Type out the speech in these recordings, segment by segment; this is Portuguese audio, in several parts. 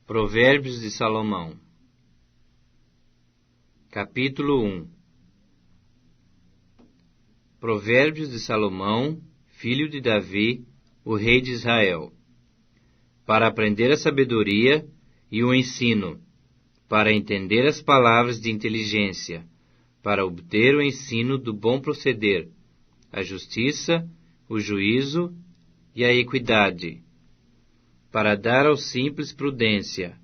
Provérbios de Salomão. Capítulo 1. Provérbios de Salomão, filho de Davi, o rei de Israel. Para aprender a sabedoria e o ensino, para entender as palavras de inteligência, para obter o ensino do bom proceder, a justiça, o juízo e a equidade, para dar aos simples prudência,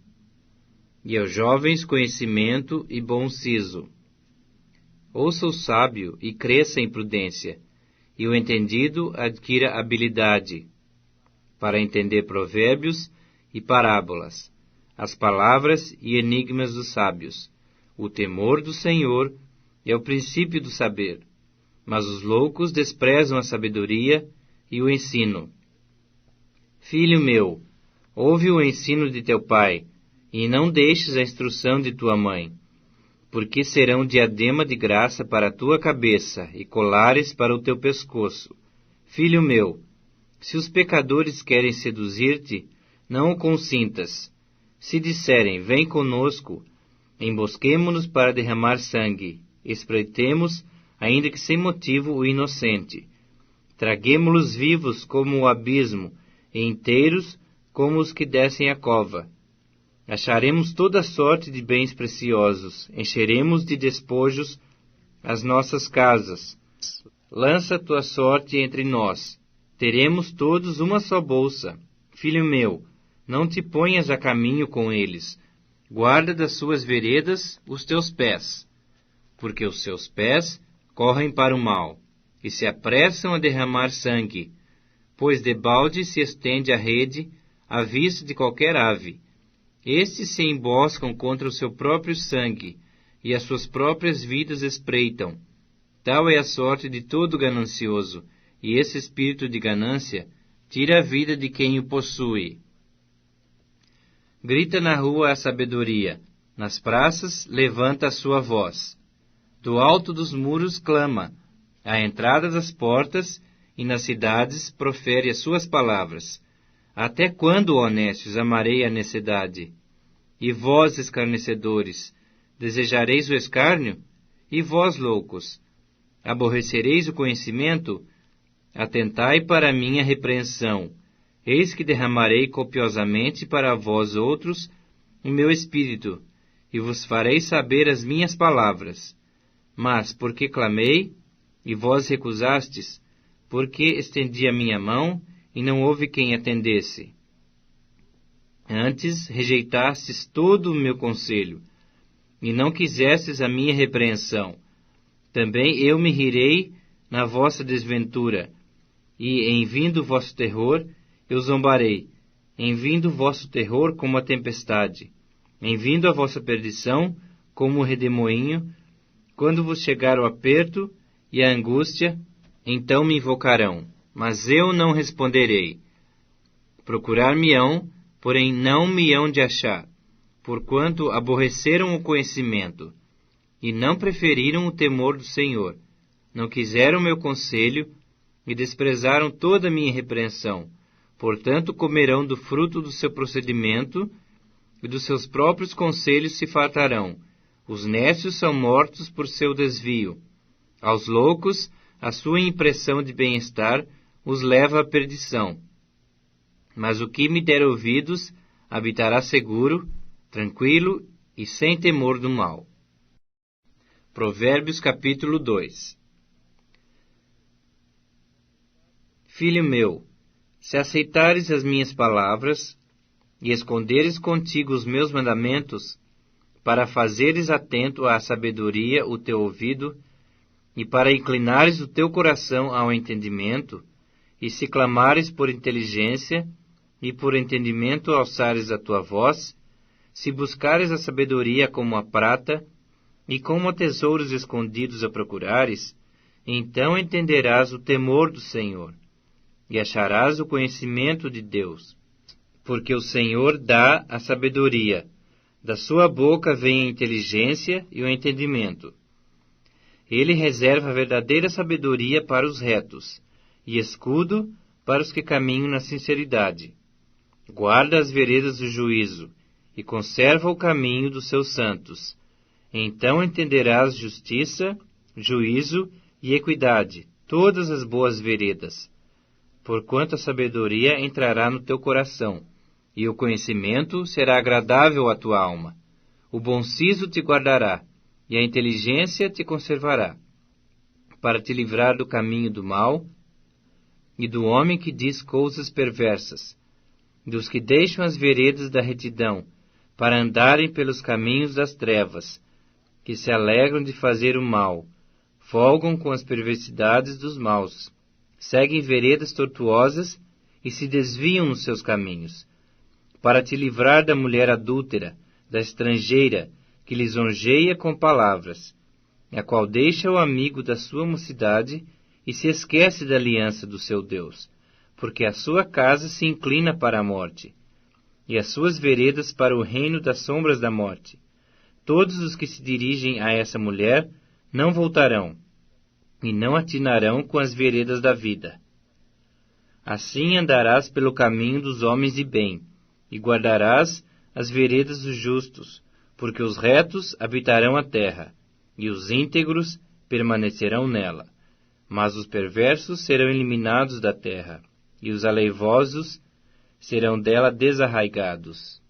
e aos jovens conhecimento e bom siso. Ouça o sábio e cresça em prudência, e o entendido adquira habilidade, para entender provérbios e parábolas, as palavras e enigmas dos sábios. O temor do Senhor é o princípio do saber, mas os loucos desprezam a sabedoria e o ensino. Filho meu, ouve o ensino de teu pai, e não deixes a instrução de tua mãe, porque serão diadema de graça para a tua cabeça e colares para o teu pescoço. Filho meu, se os pecadores querem seduzir-te, não o consintas. Se disserem, vem conosco, embosquemo-nos para derramar sangue, espreitemos, ainda que sem motivo, o inocente. Traguemo-los vivos como o abismo, e inteiros como os que descem a cova. Acharemos toda sorte de bens preciosos, encheremos de despojos as nossas casas. Lança tua sorte entre nós, teremos todos uma só bolsa. Filho meu, não te ponhas a caminho com eles, guarda das suas veredas os teus pés, porque os seus pés correm para o mal, e se apressam a derramar sangue, pois debalde se estende a rede à vista de qualquer ave. Estes se emboscam contra o seu próprio sangue, e as suas próprias vidas espreitam. Tal é a sorte de todo ganancioso, e esse espírito de ganância tira a vida de quem o possui. Grita na rua a sabedoria, nas praças levanta a sua voz. Do alto dos muros clama, à entrada das portas e nas cidades profere as suas palavras. Até quando, honestos, amarei a necessidade? E vós, escarnecedores, desejareis o escárnio? E vós, loucos, aborrecereis o conhecimento? Atentai para a minha repreensão. Eis que derramarei copiosamente para vós outros o meu espírito, e vos farei saber as minhas palavras. Mas, porque clamei, e vós recusastes, porque estendi a minha mão, e não houve quem atendesse. Antes rejeitastes todo o meu conselho, e não quisestes a minha repreensão. Também eu me rirei na vossa desventura, e em vindo o vosso terror, eu zombarei. Em vindo o vosso terror como a tempestade, em vindo a vossa perdição como o redemoinho, quando vos chegar o aperto e a angústia, então me invocarão, mas eu não responderei. Procurar-me-ão, porém não me hão de achar, porquanto aborreceram o conhecimento, e não preferiram o temor do Senhor. Não quiseram o meu conselho, e desprezaram toda a minha repreensão. Portanto comerão do fruto do seu procedimento, e dos seus próprios conselhos se fartarão. Os nécios são mortos por seu desvio. Aos loucos, a sua impressão de bem-estar os leva à perdição. Mas o que me der ouvidos habitará seguro, tranquilo e sem temor do mal. Provérbios capítulo 2. Filho meu, se aceitares as minhas palavras e esconderes contigo os meus mandamentos, para fazeres atento à sabedoria o teu ouvido, e para inclinares o teu coração ao entendimento, e se clamares por inteligência, e por entendimento alçares a tua voz, se buscares a sabedoria como a prata, e como a tesouros escondidos a procurares, então entenderás o temor do Senhor, e acharás o conhecimento de Deus. Porque o Senhor dá a sabedoria, da sua boca vem a inteligência e o entendimento. Ele reserva a verdadeira sabedoria para os retos, e escudo para os que caminham na sinceridade. Guarda as veredas do juízo, e conserva o caminho dos seus santos. Então entenderás justiça, juízo e equidade, todas as boas veredas. Porquanto a sabedoria entrará no teu coração, e o conhecimento será agradável à tua alma. O bom siso te guardará, e a inteligência te conservará, para te livrar do caminho do mal e do homem que diz coisas perversas, dos que deixam as veredas da retidão, para andarem pelos caminhos das trevas, que se alegram de fazer o mal, folgam com as perversidades dos maus, seguem veredas tortuosas e se desviam nos seus caminhos, para te livrar da mulher adúltera, da estrangeira, que lisonjeia com palavras, a qual deixa o amigo da sua mocidade e se esquece da aliança do seu Deus, porque a sua casa se inclina para a morte, e as suas veredas para o reino das sombras da morte. Todos os que se dirigem a essa mulher não voltarão, e não atinarão com as veredas da vida. Assim andarás pelo caminho dos homens de bem, e guardarás as veredas dos justos, porque os retos habitarão a terra, e os íntegros permanecerão nela. Mas os perversos serão eliminados da terra, e os aleivosos serão dela desarraigados.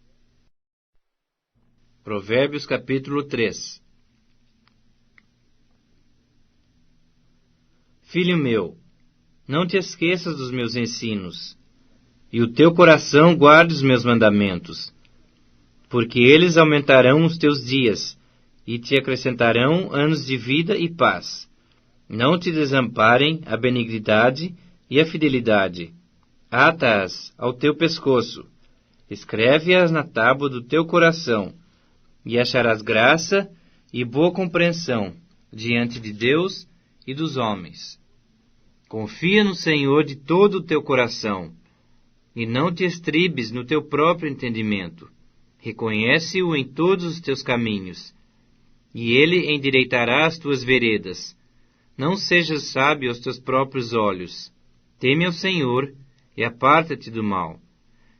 Provérbios capítulo 3. Filho meu, não te esqueças dos meus ensinos, e o teu coração guarde os meus mandamentos, porque eles aumentarão os teus dias, e te acrescentarão anos de vida e paz. Não te desamparem a benignidade e a fidelidade. Ata-as ao teu pescoço, escreve-as na tábua do teu coração, e acharás graça e boa compreensão diante de Deus e dos homens. Confia no Senhor de todo o teu coração, e não te estribes no teu próprio entendimento. Reconhece-o em todos os teus caminhos, e ele endireitará as tuas veredas. Não sejas sábio aos teus próprios olhos. Teme ao Senhor e aparta-te do mal.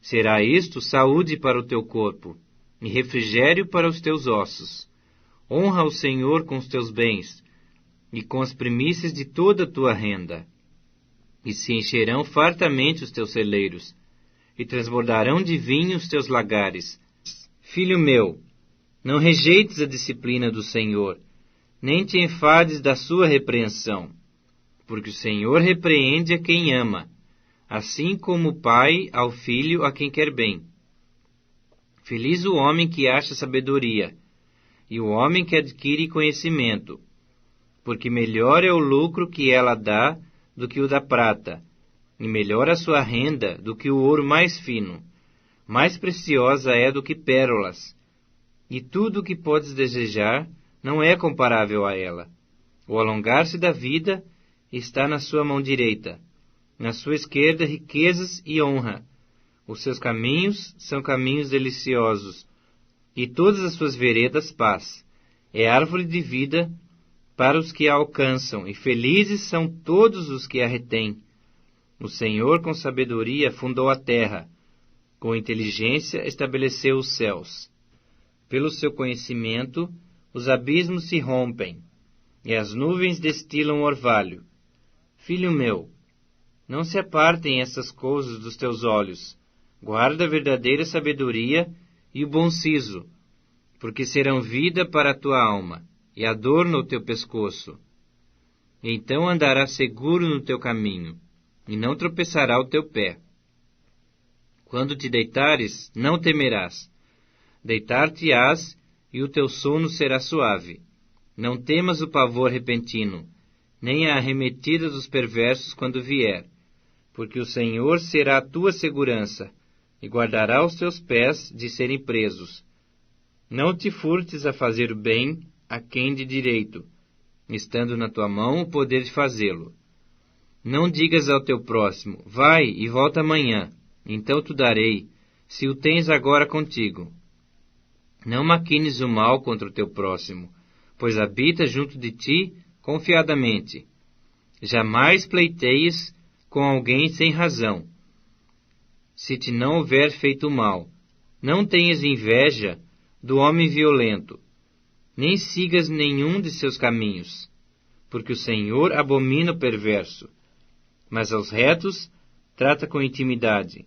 Será isto saúde para o teu corpo e refrigério para os teus ossos. Honra o Senhor com os teus bens e com as primícias de toda a tua renda. E se encherão fartamente os teus celeiros, e transbordarão de vinho os teus lagares. Filho meu, não rejeites a disciplina do Senhor, nem te enfades da sua repreensão, porque o Senhor repreende a quem ama, assim como o pai ao filho a quem quer bem. Feliz o homem que acha sabedoria, e o homem que adquire conhecimento, porque melhor é o lucro que ela dá do que o da prata, e melhor a sua renda do que o ouro mais fino. Mais preciosa é do que pérolas, e tudo o que podes desejar não é comparável a ela. O alongar-se da vida está na sua mão direita, na sua esquerda riquezas e honra. Os seus caminhos são caminhos deliciosos, e todas as suas veredas paz. É árvore de vida para os que a alcançam, e felizes são todos os que a retêm. O Senhor com sabedoria fundou a terra, com inteligência estabeleceu os céus. Pelo seu conhecimento, os abismos se rompem, e as nuvens destilam orvalho. Filho meu, não se apartem essas coisas dos teus olhos. Guarda a verdadeira sabedoria e o bom siso, porque serão vida para a tua alma, e adorno ao teu pescoço. Então andarás seguro no teu caminho, e não tropeçará o teu pé. Quando te deitares, não temerás. Deitar-te-ás, e o teu sono será suave. Não temas o pavor repentino, nem a arremetida dos perversos quando vier, porque o Senhor será a tua segurança, e guardará os teus pés de serem presos. Não te furtes a fazer o bem a quem de direito, estando na tua mão o poder de fazê-lo. Não digas ao teu próximo, vai e volta amanhã, então te darei, se o tens agora contigo. Não maquines o mal contra o teu próximo, pois habita junto de ti confiadamente. Jamais pleiteies com alguém sem razão, se te não houver feito mal, Não tenhas inveja do homem violento, nem sigas nenhum de seus caminhos, porque o Senhor abomina o perverso, mas aos retos trata com intimidade.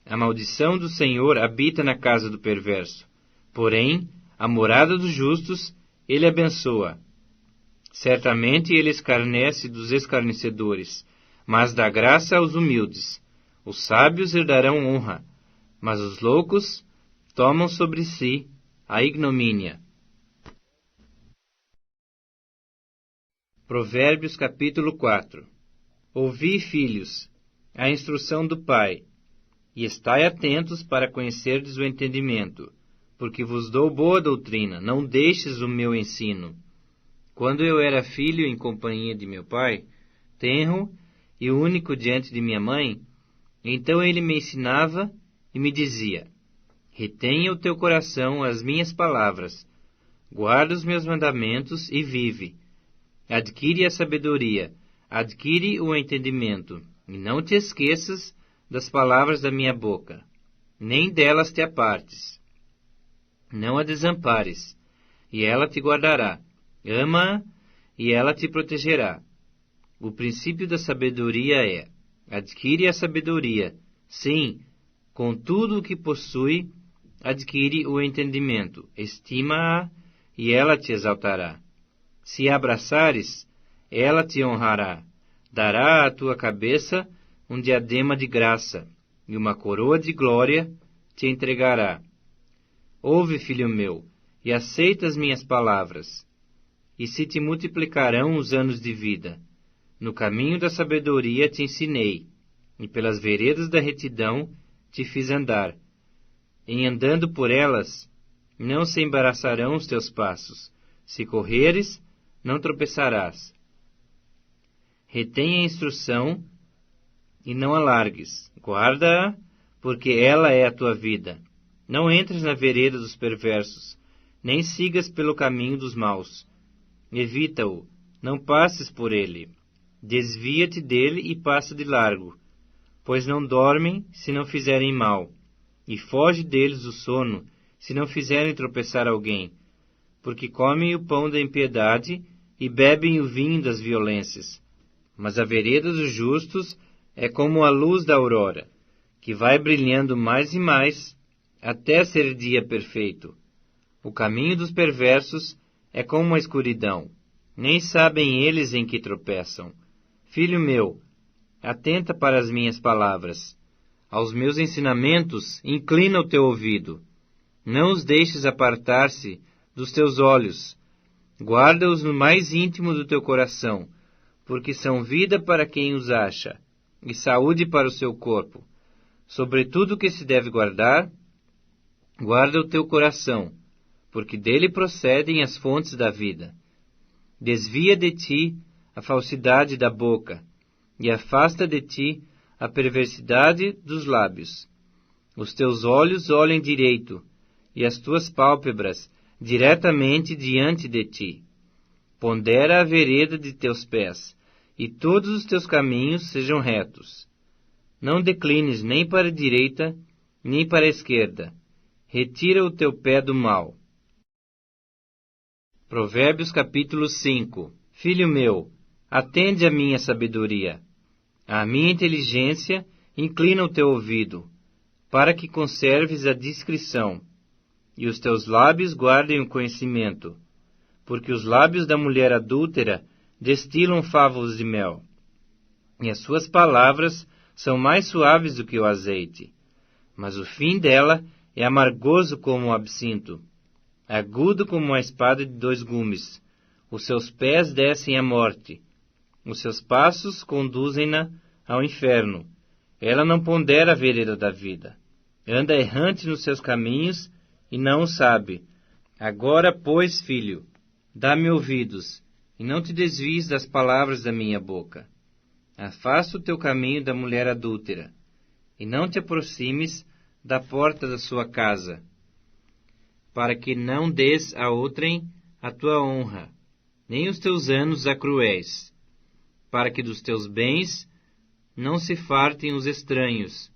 A maldição do Senhor habita na casa do perverso, porém, a morada dos justos ele abençoa. Certamente ele escarnece dos escarnecedores, mas dá graça aos humildes. Os sábios herdarão honra, mas os loucos tomam sobre si a ignomínia. Provérbios capítulo 4. Ouvi, filhos, a instrução do Pai, e estai atentos para conhecerdes o entendimento, porque vos dou boa doutrina, não deixes o meu ensino. Quando eu era filho em companhia de meu pai, tenro e único diante de minha mãe, então ele me ensinava e me dizia: retenha o teu coração as minhas palavras, guarda os meus mandamentos e vive. Adquire a sabedoria, adquire o entendimento, e não te esqueças das palavras da minha boca, nem delas te apartes. Não a desampares, e ela te guardará. Ama-a, e ela te protegerá. O princípio da sabedoria é: adquire a sabedoria. Sim, com tudo o que possui, adquire o entendimento. Estima-a, e ela te exaltará. Se a abraçares, ela te honrará. Dará à tua cabeça um diadema de graça, e uma coroa de glória te entregará. Ouve, filho meu, e aceita as minhas palavras, e se te multiplicarão os anos de vida. No caminho da sabedoria te ensinei, e pelas veredas da retidão te fiz andar. Em andando por elas, não se embaraçarão os teus passos. Se correres, não tropeçarás. Retém a instrução e não a largues. Guarda-a, porque ela é a tua vida. Não entres na vereda dos perversos, nem sigas pelo caminho dos maus. Evita-o, não passes por ele. Desvia-te dele e passa de largo, pois não dormem se não fizerem mal, e foge deles o sono se não fizerem tropeçar alguém, porque comem o pão da impiedade e bebem o vinho das violências. Mas a vereda dos justos é como a luz da aurora, que vai brilhando mais e mais, até ser dia perfeito. O caminho dos perversos é como a escuridão, nem sabem eles em que tropeçam. Filho meu, atenta para as minhas palavras. Aos meus ensinamentos inclina o teu ouvido. Não os deixes apartar-se dos teus olhos. Guarda-os no mais íntimo do teu coração, porque são vida para quem os acha, e saúde para o seu corpo. Sobre tudo que se deve guardar, guarda o teu coração, porque dele procedem as fontes da vida. Desvia de ti a falsidade da boca, e afasta de ti a perversidade dos lábios. Os teus olhos olhem direito, e as tuas pálpebras diretamente diante de ti. Pondera a vereda de teus pés, e todos os teus caminhos sejam retos. Não declines nem para a direita, nem para a esquerda. Retira o teu pé do mal. Provérbios capítulo 5. Filho meu, atende à minha sabedoria. À minha inteligência, inclina o teu ouvido, para que conserves a discrição, e os teus lábios guardem o conhecimento, porque os lábios da mulher adúltera destilam favos de mel, e as suas palavras são mais suaves do que o azeite, mas o fim dela é amargoso como o absinto, agudo como uma espada de 2 gumes. Os seus pés descem à morte, os seus passos conduzem-na ao inferno. Ela não pondera a vereda da vida. Anda errante nos seus caminhos e não o sabe. Agora, pois, filho, dá-me ouvidos, e não te desvies das palavras da minha boca. Afasta o teu caminho da mulher adúltera, e não te aproximes da porta da sua casa, para que não des a outrem a tua honra, nem os teus anos a cruéis, para que dos teus bens não se fartem os estranhos,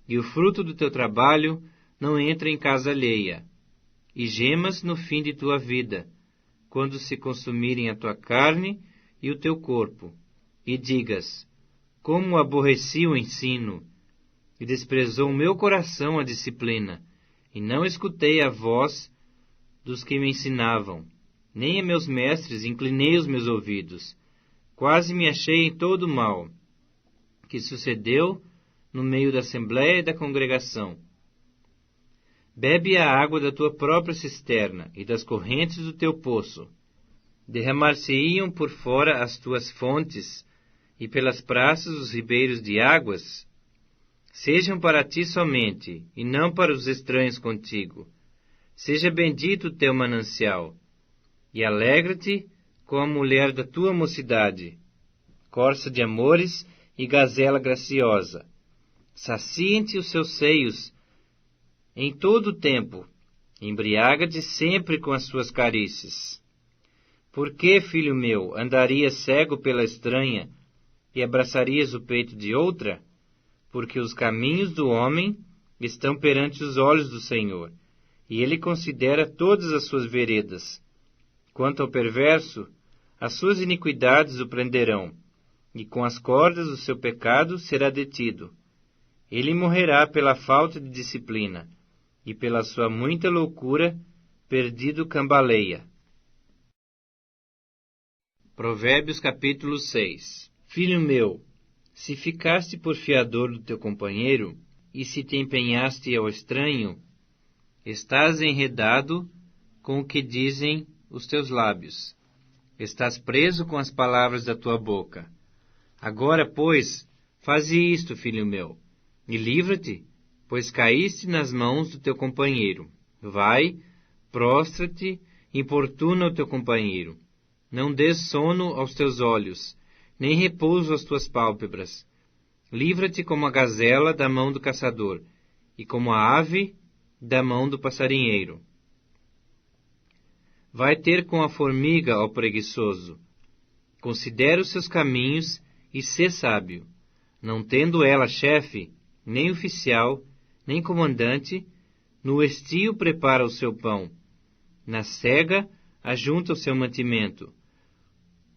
e o fruto do teu trabalho não entre em casa alheia, e gemas no fim de tua vida, quando se consumirem a tua carne e o teu corpo, e digas: como aborreci o ensino, e desprezou o meu coração a disciplina, e não escutei a voz dos que me ensinavam, nem a meus mestres inclinei os meus ouvidos. Quase me achei em todo o mal, que sucedeu no meio da assembléia e da congregação. Bebe a água da tua própria cisterna e das correntes do teu poço. Derramar-se-iam por fora as tuas fontes, e pelas praças os ribeiros de águas. Sejam para ti somente, e não para os estranhos contigo. Seja bendito o teu manancial, e alegra-te com a mulher da tua mocidade, corça de amores e gazela graciosa. Saciem-te os seus seios em todo o tempo, embriaga-te sempre com as suas carícias. Por que, filho meu, andarias cego pela estranha e abraçarias o peito de outra? Porque os caminhos do homem estão perante os olhos do Senhor, e ele considera todas as suas veredas. Quanto ao perverso, as suas iniquidades o prenderão, e com as cordas do seu pecado será detido. Ele morrerá pela falta de disciplina, e pela sua muita loucura, perdido cambaleia. Provérbios capítulo 6. Filho meu, se ficaste por fiador do teu companheiro, e se te empenhaste ao estranho, estás enredado com o que dizem os teus lábios. Estás preso com as palavras da tua boca. Agora, pois, faze isto, filho meu, e livra-te, pois caíste nas mãos do teu companheiro. Vai, prostra-te, importuna o teu companheiro. Não dês sono aos teus olhos, nem repouso às tuas pálpebras. Livra-te como a gazela da mão do caçador, e como a ave da mão do passarinheiro. Vai ter com a formiga, ó preguiçoso. Considera os seus caminhos e sê sábio. Não tendo ela chefe, nem oficial, nem comandante, no estio prepara o seu pão. Na cega ajunta o seu mantimento.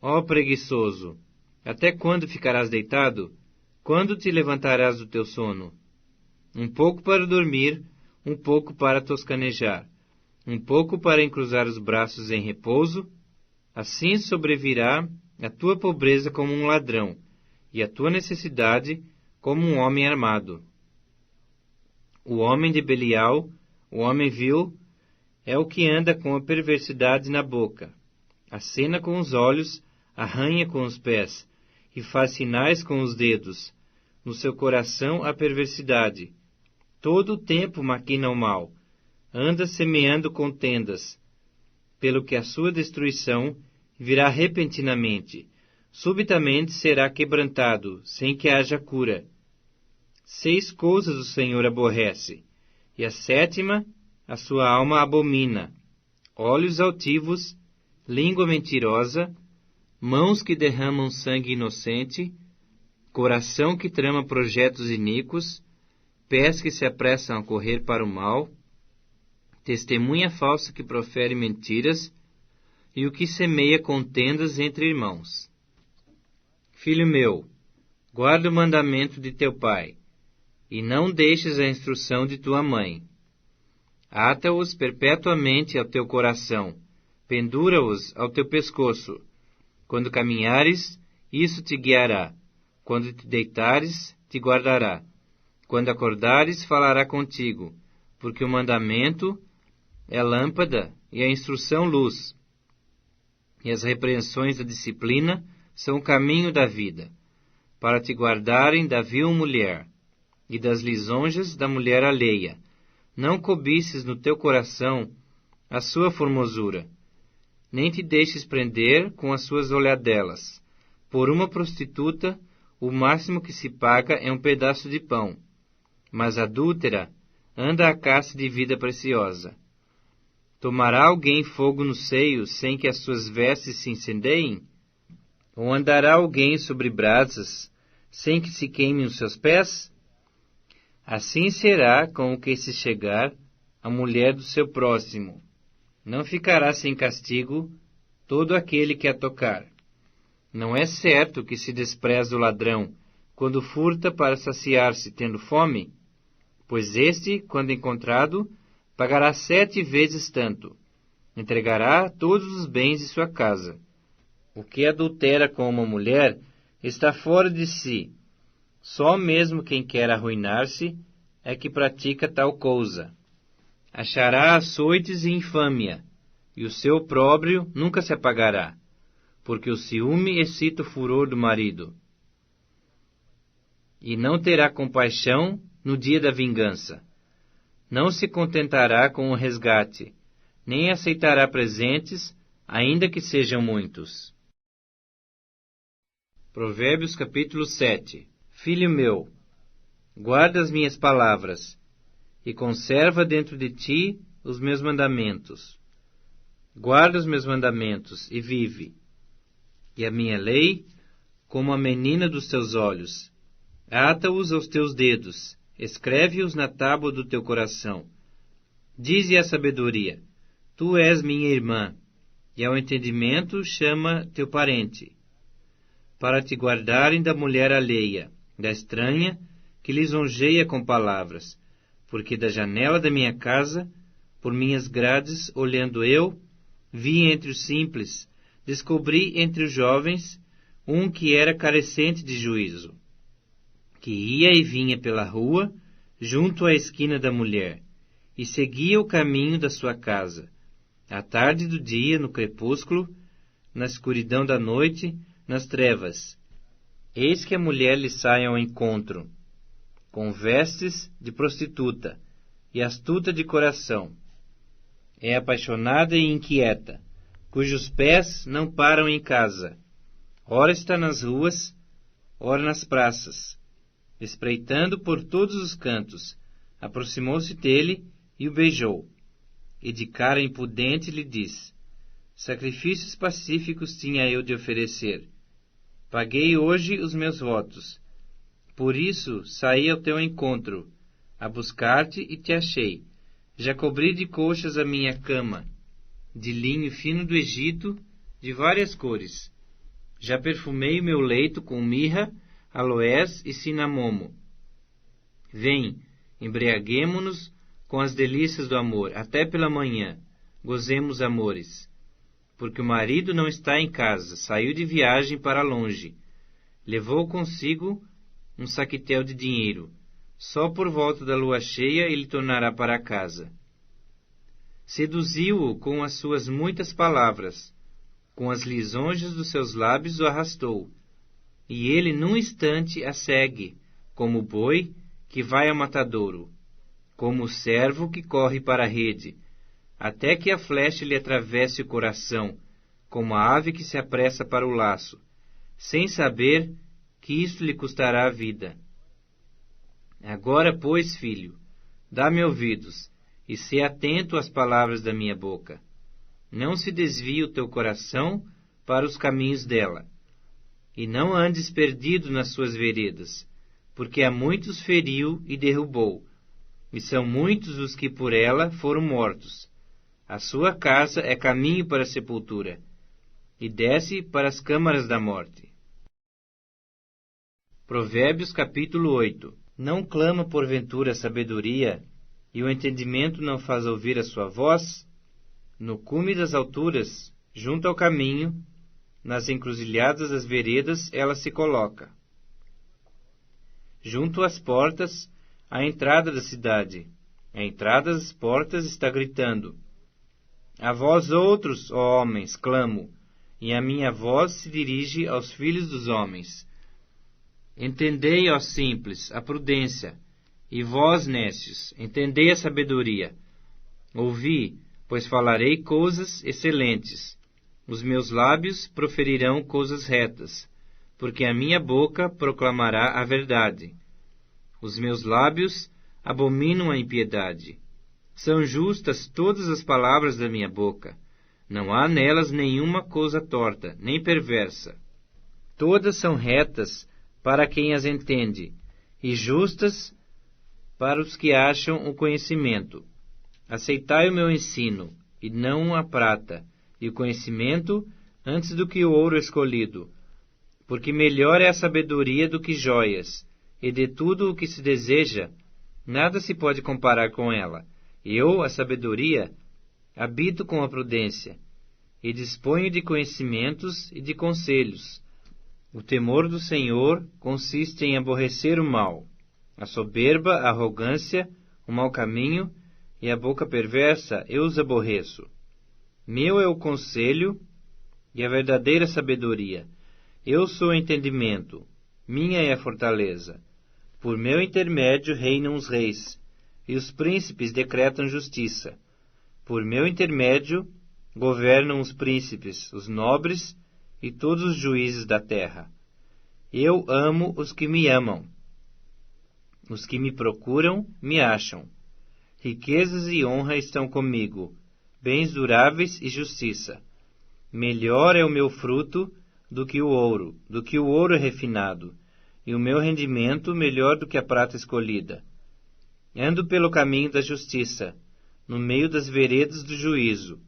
Ó preguiçoso, até quando ficarás deitado? Quando te levantarás do teu sono? Um pouco para dormir, um pouco para toscanejar, um pouco para encruzar os braços em repouso. Assim sobrevirá a tua pobreza como um ladrão, e a tua necessidade como um homem armado. O homem de Belial, o homem vil, é o que anda com a perversidade na boca. Acena com os olhos, arranha com os pés, e faz sinais com os dedos. No seu coração a perversidade. Todo o tempo maquina o mal. Anda semeando contendas, pelo que a sua destruição virá repentinamente. Subitamente será quebrantado, sem que haja cura. 6 coisas o Senhor aborrece, e a 7ª a sua alma abomina: olhos altivos, língua mentirosa, mãos que derramam sangue inocente, coração que trama projetos iníquos, pés que se apressam a correr para o mal, testemunha falsa que profere mentiras, e o que semeia contendas entre irmãos. Filho meu, guarda o mandamento de teu pai, e não deixes a instrução de tua mãe. Ata-os perpetuamente ao teu coração, pendura-os ao teu pescoço. Quando caminhares, isso te guiará. Quando te deitares, te guardará. Quando acordares, falará contigo, porque o mandamento é lâmpada e a instrução luz. E as repreensões da disciplina são o caminho da vida, para te guardarem da vil mulher e das lisonjas da mulher alheia. Não cobices no teu coração a sua formosura, nem te deixes prender com as suas olhadelas. Por uma prostituta, o máximo que se paga é um pedaço de pão, mas adúltera anda à caça de vida preciosa. Tomará alguém fogo no seio sem que as suas vestes se incendeiem? Ou andará alguém sobre brasas sem que se queimem os seus pés? Assim será com o que se chegar a mulher do seu próximo. Não ficará sem castigo todo aquele que a tocar. Não é certo que se despreza o ladrão quando furta para saciar-se tendo fome? Pois este, quando encontrado, pagará 7 vezes tanto. Entregará todos os bens de sua casa. O que adultera com uma mulher está fora de si. Só mesmo quem quer arruinar-se é que pratica tal coisa. Achará açoites e infâmia, e o seu opróbrio nunca se apagará, porque o ciúme excita o furor do marido. E não terá compaixão no dia da vingança. Não se contentará com o resgate, nem aceitará presentes, ainda que sejam muitos. Provérbios capítulo 7. Filho meu, guarda as minhas palavras, e conserva dentro de ti os meus mandamentos. Guarda os meus mandamentos e vive. E a minha lei, como a menina dos teus olhos. Ata-os aos teus dedos, escreve-os na tábua do teu coração. Dize à sabedoria, tu és minha irmã, e ao entendimento chama teu parente, para te guardarem da mulher alheia, da estranha, que lisonjeia com palavras, porque da janela da minha casa, por minhas grades, olhando eu, vi entre os simples, descobri entre os jovens, um que era carecente de juízo, que ia e vinha pela rua, junto à esquina da mulher, e seguia o caminho da sua casa, à tarde do dia, no crepúsculo, na escuridão da noite, nas trevas. Eis que a mulher lhe sai ao encontro, com vestes de prostituta, e astuta de coração. É apaixonada e inquieta, cujos pés não param em casa. Ora está nas ruas, ora nas praças. Espreitando por todos os cantos, aproximou-se dele e o beijou. E de cara impudente lhe disse, sacrifícios pacíficos tinha eu de oferecer. Paguei hoje os meus votos. Por isso saí ao teu encontro, a buscar-te e te achei. Já cobri de colchas a minha cama, de linho fino do Egito, de várias cores. Já perfumei o meu leito com mirra, aloés e cinamomo. Vem, embriaguemo-nos com as delícias do amor, até pela manhã, gozemos amores. Porque o marido não está em casa, saiu de viagem para longe. Levou consigo um saquetel de dinheiro. Só por volta da lua cheia ele tornará para casa. Seduziu-o com as suas muitas palavras, com as lisonjas dos seus lábios o arrastou. E ele num instante a segue, como o boi que vai ao matadouro, como o servo que corre para a rede, até que a flecha lhe atravesse o coração, como a ave que se apressa para o laço, sem saber que isto lhe custará a vida. Agora, pois, filho, dá-me ouvidos, e sê atento às palavras da minha boca. Não se desvie o teu coração para os caminhos dela, e não andes perdido nas suas veredas, porque a muitos feriu e derrubou, e são muitos os que por ela foram mortos. A sua casa é caminho para a sepultura, e desce para as câmaras da morte. Provérbios capítulo 8. Não clama porventura a sabedoria, e o entendimento não faz ouvir a sua voz? No cume das alturas, junto ao caminho, nas encruzilhadas das veredas, ela se coloca. Junto às portas, à entrada da cidade, à entrada das portas está gritando. A vós outros, ó homens, clamo, e a minha voz se dirige aos filhos dos homens. Entendei, ó simples, a prudência, e vós, nécios, entendei a sabedoria. Ouvi, pois falarei coisas excelentes. Os meus lábios proferirão coisas retas, porque a minha boca proclamará a verdade. Os meus lábios abominam a impiedade. São justas todas as palavras da minha boca. Não há nelas nenhuma coisa torta, nem perversa. Todas são retas para quem as entende, e justas para os que acham o conhecimento. Aceitai o meu ensino, e não a prata, e o conhecimento antes do que o ouro escolhido. Porque melhor é a sabedoria do que joias, e de tudo o que se deseja, nada se pode comparar com ela. Eu, a sabedoria, habito com a prudência, e disponho de conhecimentos e de conselhos. O temor do Senhor consiste em aborrecer o mal, a soberba, a arrogância, o mau caminho e a boca perversa eu os aborreço. Meu é o conselho e a verdadeira sabedoria. Eu sou o entendimento, minha é a fortaleza. Por meu intermédio reinam os reis, e os príncipes decretam justiça. Por meu intermédio governam os príncipes, os nobres e todos os juízes da terra. Eu amo os que me amam. Os que me procuram me acham. Riquezas e honra estão comigo, bens duráveis e justiça. Melhor é o meu fruto do que o ouro refinado, e o meu rendimento melhor do que a prata escolhida. Ando pelo caminho da justiça, no meio das veredas do juízo,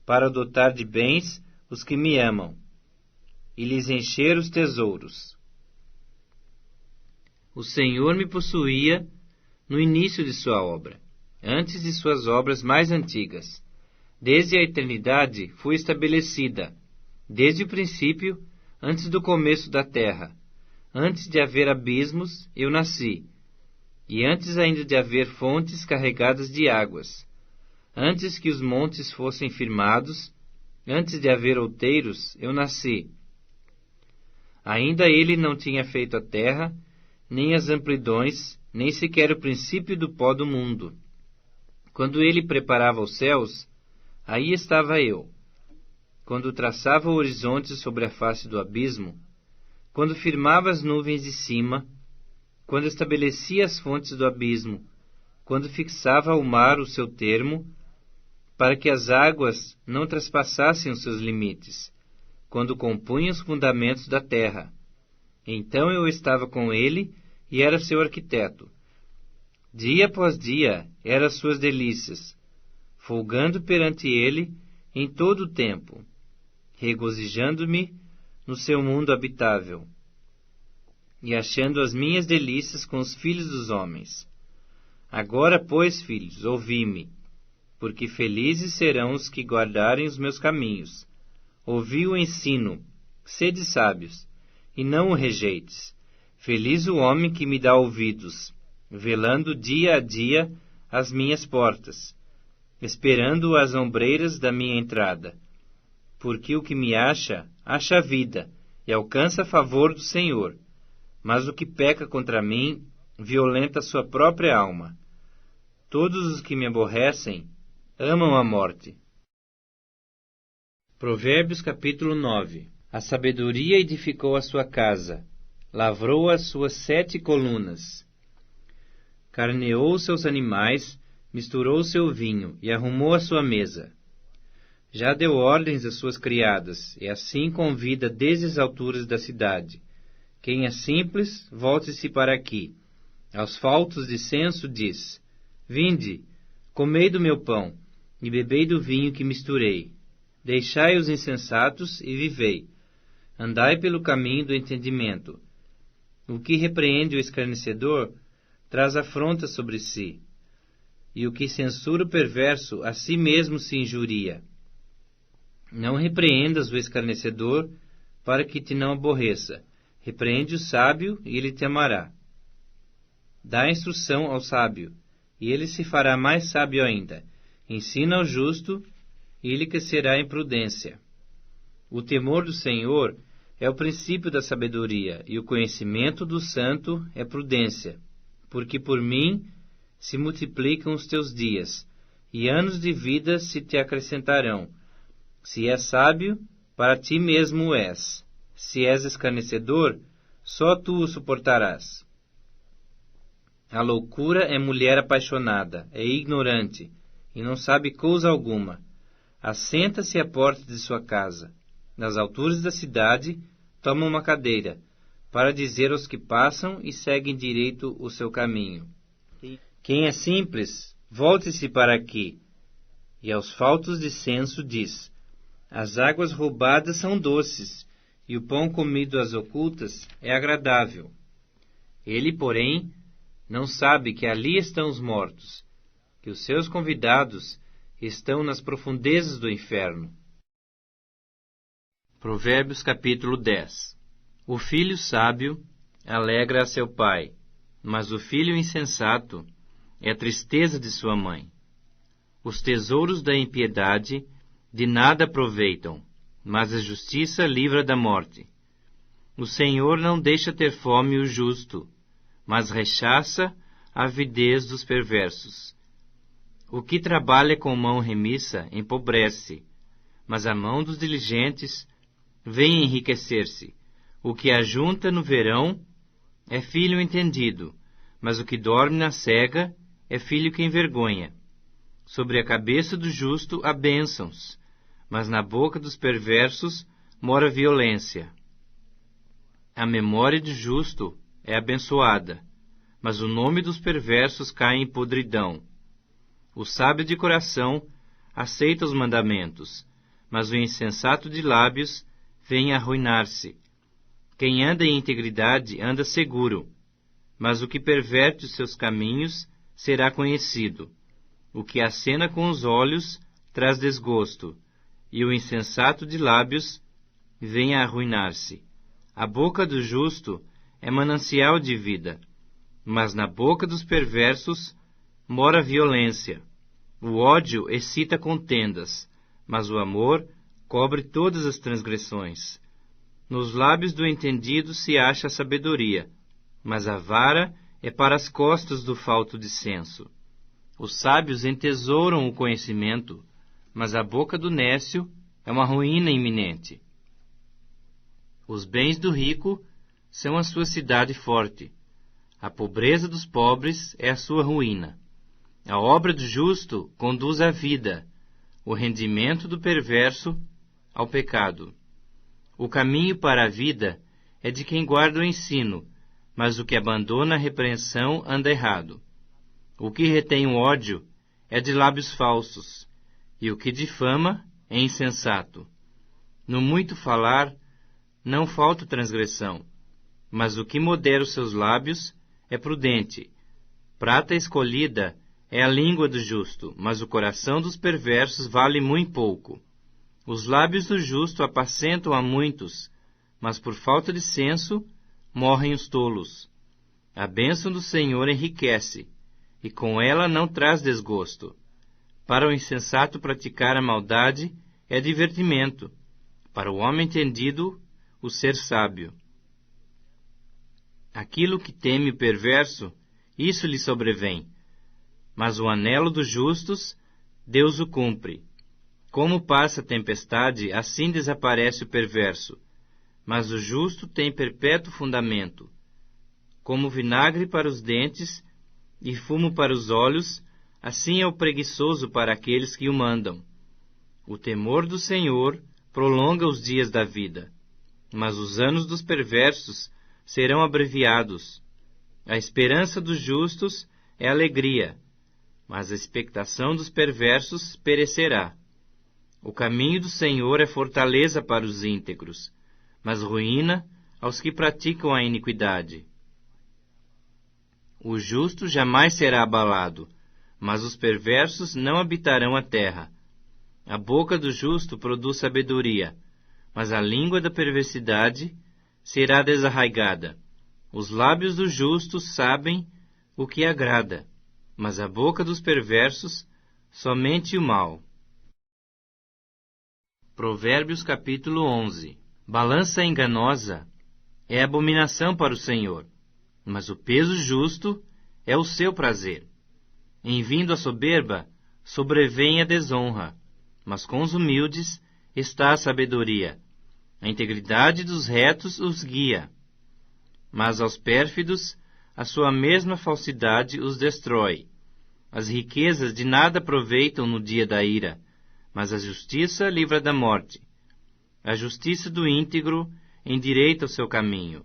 para dotar de bens os que me amam, e lhes encher os tesouros. O Senhor me possuía no início de sua obra, antes de suas obras mais antigas. Desde a eternidade fui estabelecida, desde o princípio, antes do começo da terra. Antes de haver abismos, eu nasci, e antes ainda de haver fontes carregadas de águas. Antes que os montes fossem firmados, antes de haver outeiros, eu nasci. Ainda ele não tinha feito a terra, nem as amplidões, nem sequer o princípio do pó do mundo. Quando ele preparava os céus, aí estava eu. Quando traçava o horizonte sobre a face do abismo, quando firmava as nuvens de cima, quando estabelecia as fontes do abismo, quando fixava ao mar o seu termo, para que as águas não traspassassem os seus limites, quando compunha os fundamentos da terra. Então eu estava com ele e era seu arquiteto. Dia após dia eram suas delícias, folgando perante ele em todo o tempo, regozijando-me no seu mundo habitável, e achando as minhas delícias com os filhos dos homens. Agora, pois, filhos, ouvi-me, porque felizes serão os que guardarem os meus caminhos. Ouvi o ensino, sede sábios, e não o rejeites. Feliz o homem que me dá ouvidos, velando dia a dia as minhas portas, esperando as ombreiras da minha entrada. Porque o que me acha a vida, e alcança favor do Senhor. Mas o que peca contra mim, violenta sua própria alma. Todos os que me aborrecem, amam a morte. Provérbios capítulo 9. A sabedoria edificou a sua casa, lavrou as suas 7 colunas. Carneou seus animais, misturou seu vinho e arrumou a sua mesa. Já deu ordens às suas criadas, e assim convida desde as alturas da cidade. Quem é simples, volte-se para aqui. Aos faltos de senso diz: Vinde, comei do meu pão, e bebei do vinho que misturei. Deixai os insensatos e vivei. Andai pelo caminho do entendimento. O que repreende o escarnecedor traz afronta sobre si, e o que censura o perverso a si mesmo se injuria. Não repreendas o escarnecedor, para que te não aborreça. Repreende o sábio, e ele te amará. Dá instrução ao sábio, e ele se fará mais sábio ainda. Ensina ao justo, e ele crescerá em prudência. O temor do Senhor é o princípio da sabedoria, e o conhecimento do santo é prudência. Porque por mim se multiplicam os teus dias, e anos de vida se te acrescentarão. Se és sábio, para ti mesmo o és. Se és escarnecedor, só tu o suportarás. A loucura é mulher apaixonada, é ignorante, e não sabe coisa alguma. Assenta-se à porta de sua casa. Nas alturas da cidade, toma uma cadeira, para dizer aos que passam e seguem direito o seu caminho. Quem é simples, Volte-se para aqui. E aos faltos de senso diz: as águas roubadas são doces, e o pão comido às ocultas é agradável. Ele, porém, não sabe que ali estão os mortos, que os seus convidados estão nas profundezas do inferno. Provérbios capítulo 10. O filho sábio alegra a seu pai, mas o filho insensato é a tristeza de sua mãe. Os tesouros da impiedade de nada aproveitam, mas a justiça livra da morte. O Senhor não deixa ter fome o justo, mas rechaça a avidez dos perversos. O que trabalha com mão remissa empobrece, mas a mão dos diligentes vem enriquecer-se. O que ajunta no verão é filho entendido, mas o que dorme na cega é filho que envergonha. Sobre a cabeça do justo há bênçãos, mas na boca dos perversos mora violência. A memória do justo é abençoada, mas o nome dos perversos cai em podridão. O sábio de coração aceita os mandamentos, mas o insensato de lábios vem a arruinar-se. Quem anda em integridade anda seguro, mas o que perverte os seus caminhos será conhecido. O que acena com os olhos traz desgosto, e o insensato de lábios vem a arruinar-se. A boca do justo é manancial de vida, mas na boca dos perversos mora violência. O ódio excita contendas, mas o amor cobre todas as transgressões. Nos lábios do entendido se acha a sabedoria, mas a vara é para as costas do falto de senso. Os sábios entesouram o conhecimento, mas a boca do nécio é uma ruína iminente. Os bens do rico são a sua cidade forte. A pobreza dos pobres é a sua ruína. A obra do justo conduz à vida, o rendimento do perverso ao pecado. O caminho para a vida é de quem guarda o ensino, mas o que abandona a repreensão anda errado. O que retém o ódio é de lábios falsos, e o que difama é insensato. No muito falar não falta transgressão, mas o que modera os seus lábios é prudente. Prata escolhida é a língua do justo, mas o coração dos perversos vale muito pouco. Os lábios do justo apacentam a muitos, mas por falta de senso morrem os tolos. A bênção do Senhor enriquece, e com ela não traz desgosto. Para o insensato praticar a maldade é divertimento, para o homem entendido o ser sábio. Aquilo que teme o perverso, isso lhe sobrevém, mas o anelo dos justos, Deus o cumpre. Como passa a tempestade, assim desaparece o perverso, mas o justo tem perpétuo fundamento. Como vinagre para os dentes e fumo para os olhos, assim é o preguiçoso para aqueles que o mandam. O temor do Senhor prolonga os dias da vida, mas os anos dos perversos serão abreviados. A esperança dos justos é alegria, mas a expectação dos perversos perecerá. O caminho do Senhor é fortaleza para os íntegros, mas ruína aos que praticam a iniquidade. O justo jamais será abalado, mas os perversos não habitarão a terra. A boca do justo produz sabedoria, mas a língua da perversidade será desarraigada. Os lábios do justo sabem o que agrada, mas a boca dos perversos somente o mal. Provérbios capítulo 11. Balança enganosa é abominação para o Senhor, mas o peso justo é o seu prazer. Em vindo a soberba, sobrevém a desonra, mas com os humildes está a sabedoria. A integridade dos retos os guia, mas aos pérfidos a sua mesma falsidade os destrói. As riquezas de nada aproveitam no dia da ira, mas a justiça livra da morte. A justiça do íntegro endireita o seu caminho,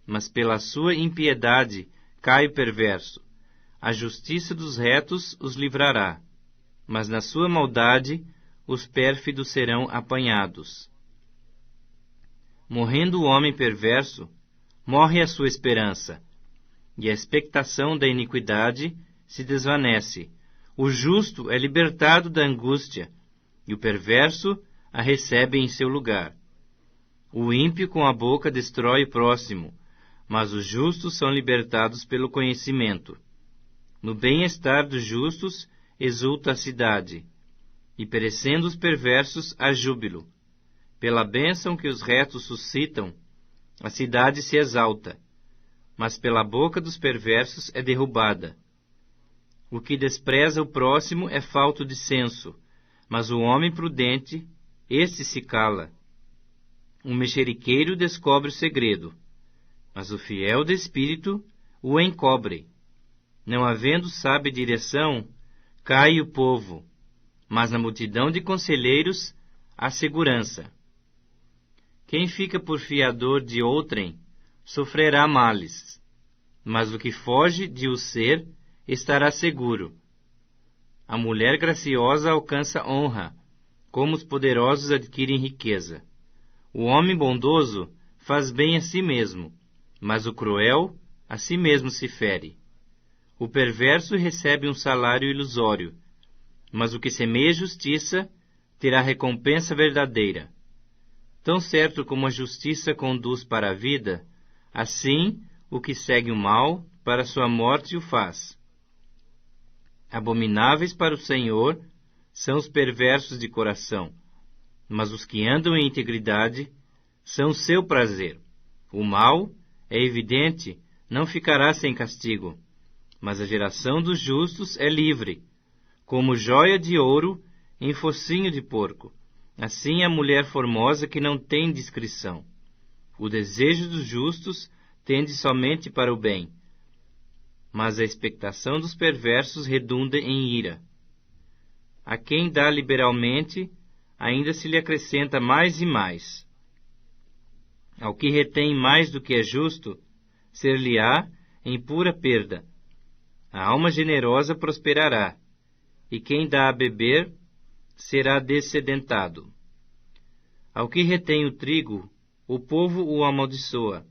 mas pela sua impiedade cai o perverso. A justiça dos retos os livrará, mas na sua maldade os pérfidos serão apanhados. Morrendo o homem perverso, morre a sua esperança, e a expectação da iniquidade se desvanece. O justo é libertado da angústia, e o perverso a recebe em seu lugar. O ímpio com a boca destrói o próximo, mas os justos são libertados pelo conhecimento. No bem-estar dos justos exulta a cidade, e perecendo os perversos há júbilo. Pela bênção que os retos suscitam, a cidade se exalta, mas pela boca dos perversos é derrubada. O que despreza o próximo é falto de senso, mas o homem prudente, este se cala. O mexeriqueiro descobre o segredo, mas o fiel de espírito o encobre. Não havendo sábia direção, cai o povo, mas na multidão de conselheiros há segurança. Quem fica por fiador de outrem sofrerá males, mas o que foge de o ser estará seguro. A mulher graciosa alcança honra, como os poderosos adquirem riqueza. O homem bondoso faz bem a si mesmo, mas o cruel a si mesmo se fere. O perverso recebe um salário ilusório, mas o que semeia justiça terá recompensa verdadeira. Tão certo como a justiça conduz para a vida, assim o que segue o mal para sua morte o faz. Abomináveis para o Senhor são os perversos de coração, mas os que andam em integridade são seu prazer. O mal, é evidente, não ficará sem castigo, mas a geração dos justos é livre, como joia de ouro em focinho de porco. Assim a mulher formosa que não tem discrição. O desejo dos justos tende somente para o bem, mas a expectação dos perversos redunda em ira. A quem dá liberalmente, ainda se lhe acrescenta mais e mais. Ao que retém mais do que é justo, ser-lhe-á em pura perda. A alma generosa prosperará, e quem dá a beber será dessedentado. Ao que retém o trigo, o povo o amaldiçoa,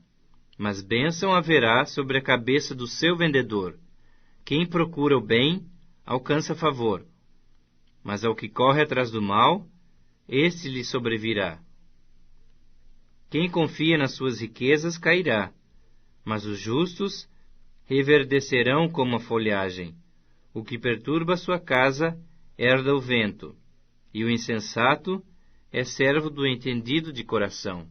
mas bênção haverá sobre a cabeça do seu vendedor. Quem procura o bem, alcança favor, mas ao que corre atrás do mal, este lhe sobrevirá. Quem confia nas suas riquezas cairá, mas os justos reverdecerão como a folhagem. O que perturba sua casa herda o vento, e o insensato é servo do entendido de coração.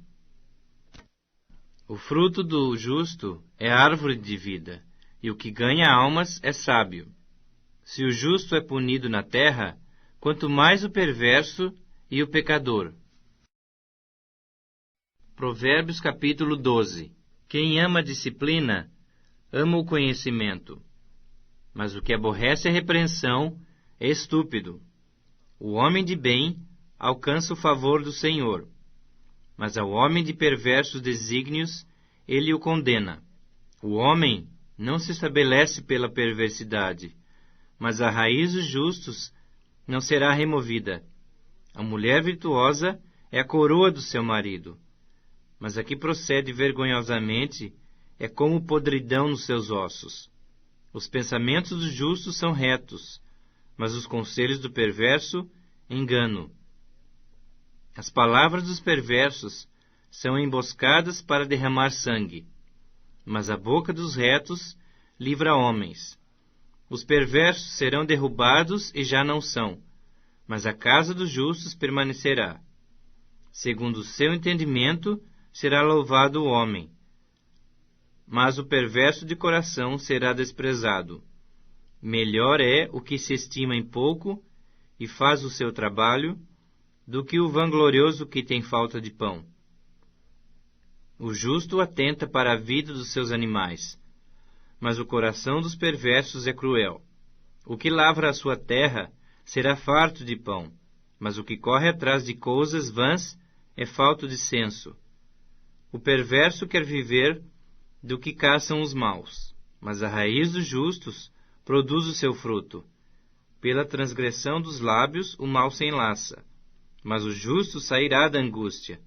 O fruto do justo é árvore de vida, e o que ganha almas é sábio. Se o justo é punido na terra, quanto mais o perverso e o pecador. Provérbios capítulo 12. Quem ama a disciplina, ama o conhecimento, mas o que aborrece a repreensão é estúpido. O homem de bem alcança o favor do Senhor, mas ao homem de perversos desígnios ele o condena. O homem não se estabelece pela perversidade, mas a raiz dos justos não será removida. A mulher virtuosa é a coroa do seu marido, mas a que procede vergonhosamente é como podridão nos seus ossos. Os pensamentos dos justos são retos, mas os conselhos do perverso, engano. As palavras dos perversos são emboscadas para derramar sangue, mas a boca dos retos livra homens. Os perversos serão derrubados e já não são, mas a casa dos justos permanecerá. Segundo o seu entendimento, será louvado o homem, mas o perverso de coração será desprezado. Melhor é o que se estima em pouco e faz o seu trabalho, do que o vanglorioso que tem falta de pão. O justo atenta para a vida dos seus animais, mas o coração dos perversos é cruel. O que lavra a sua terra será farto de pão, mas o que corre atrás de coisas vãs é falto de senso. O perverso quer viver do que caçam os maus, mas a raiz dos justos produz o seu fruto. Pela transgressão dos lábios o mal se enlaça, mas o justo sairá da angústia.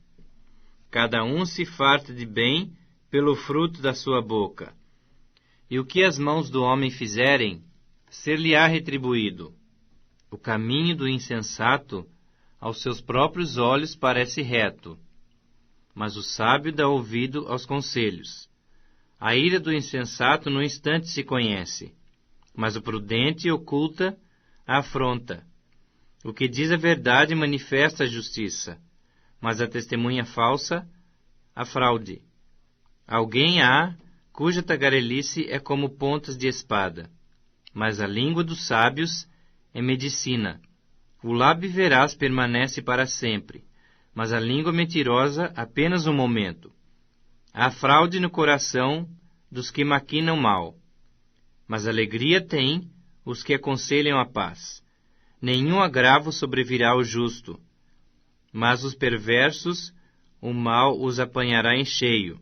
Cada um se farta de bem pelo fruto da sua boca. E o que as mãos do homem fizerem, ser-lhe-á retribuído. O caminho do insensato aos seus próprios olhos parece reto, mas o sábio dá ouvido aos conselhos. A ira do insensato no instante se conhece, mas o prudente oculta a afronta. O que diz a verdade manifesta a justiça, mas a testemunha falsa, a fraude. Alguém há cuja tagarelice é como pontas de espada, mas a língua dos sábios é medicina. O lábio veraz permanece para sempre, mas a língua mentirosa apenas um momento. Há fraude no coração dos que maquinam mal, mas alegria têm os que aconselham a paz. Nenhum agravo sobrevirá ao justo, mas os perversos o mal os apanhará em cheio.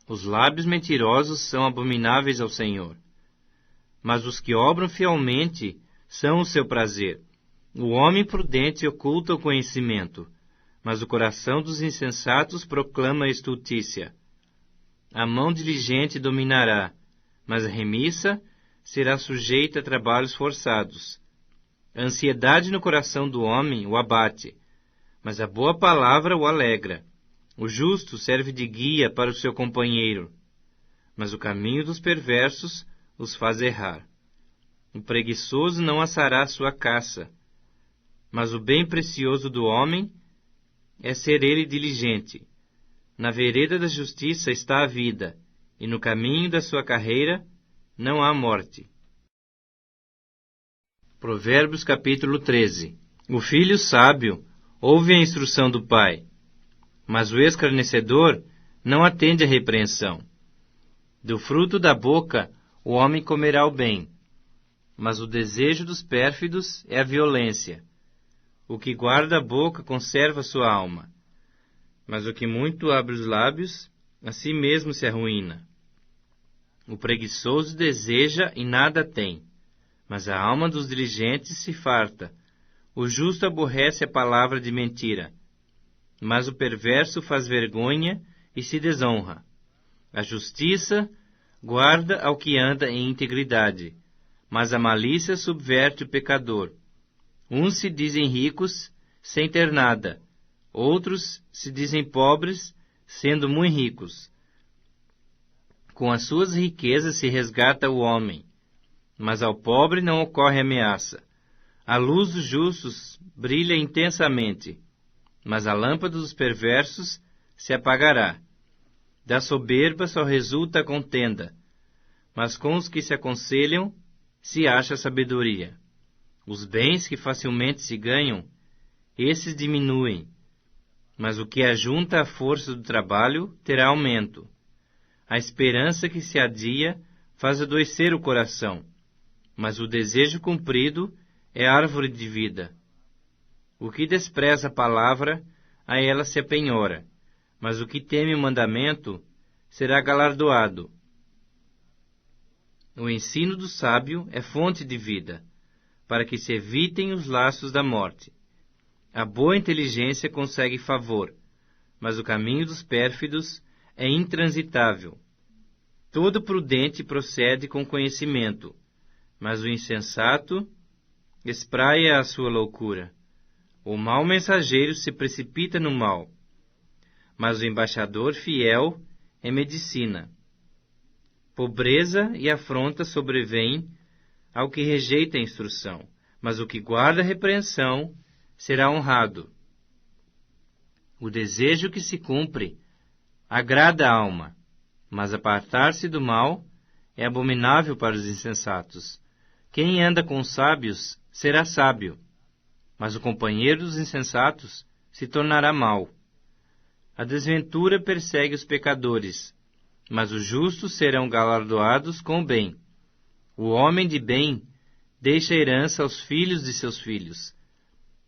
Os lábios mentirosos são abomináveis ao Senhor, mas os que obram fielmente são o seu prazer. O homem prudente oculta o conhecimento, mas o coração dos insensatos proclama a estultícia. A mão diligente dominará, mas a remissa será sujeita a trabalhos forçados. A ansiedade no coração do homem o abate, mas a boa palavra o alegra. O justo serve de guia para o seu companheiro, mas o caminho dos perversos os faz errar. O preguiçoso não assará sua caça, mas o bem precioso do homem é ser ele diligente. Na vereda da justiça está a vida, e no caminho da sua carreira não há morte. Provérbios capítulo 13. O filho sábio ouve a instrução do pai, mas o escarnecedor não atende à repreensão. Do fruto da boca o homem comerá o bem, mas o desejo dos pérfidos é a violência. O que guarda a boca conserva sua alma, mas o que muito abre os lábios, a si mesmo se arruína. O preguiçoso deseja e nada tem, mas a alma dos diligentes se farta. O justo aborrece a palavra de mentira, mas o perverso faz vergonha e se desonra. A justiça guarda ao que anda em integridade, mas a malícia subverte o pecador. Uns se dizem ricos sem ter nada, outros se dizem pobres sendo muito ricos. Com as suas riquezas se resgata o homem, mas ao pobre não ocorre ameaça. A luz dos justos brilha intensamente, mas a lâmpada dos perversos se apagará. Da soberba só resulta a contenda, mas com os que se aconselham se acha sabedoria. Os bens que facilmente se ganham, esses diminuem, mas o que ajunta a força do trabalho terá aumento. A esperança que se adia faz adoecer o coração, mas o desejo cumprido é árvore de vida. O que despreza a palavra, a ela se apenhora, mas o que teme o mandamento será galardoado. O ensino do sábio é fonte de vida, para que se evitem os laços da morte. A boa inteligência consegue favor, mas o caminho dos pérfidos é intransitável. Todo prudente procede com conhecimento, mas o insensato espraia a sua loucura. O mau mensageiro se precipita no mal, mas o embaixador fiel é medicina. Pobreza e afronta sobrevêm ao que rejeita a instrução, mas o que guarda a repreensão será honrado. O desejo que se cumpre agrada a alma, mas apartar-se do mal é abominável para os insensatos. Quem anda com os sábios será sábio, mas o companheiro dos insensatos se tornará mau. A desventura persegue os pecadores, mas os justos serão galardoados com o bem. O homem de bem deixa herança aos filhos de seus filhos,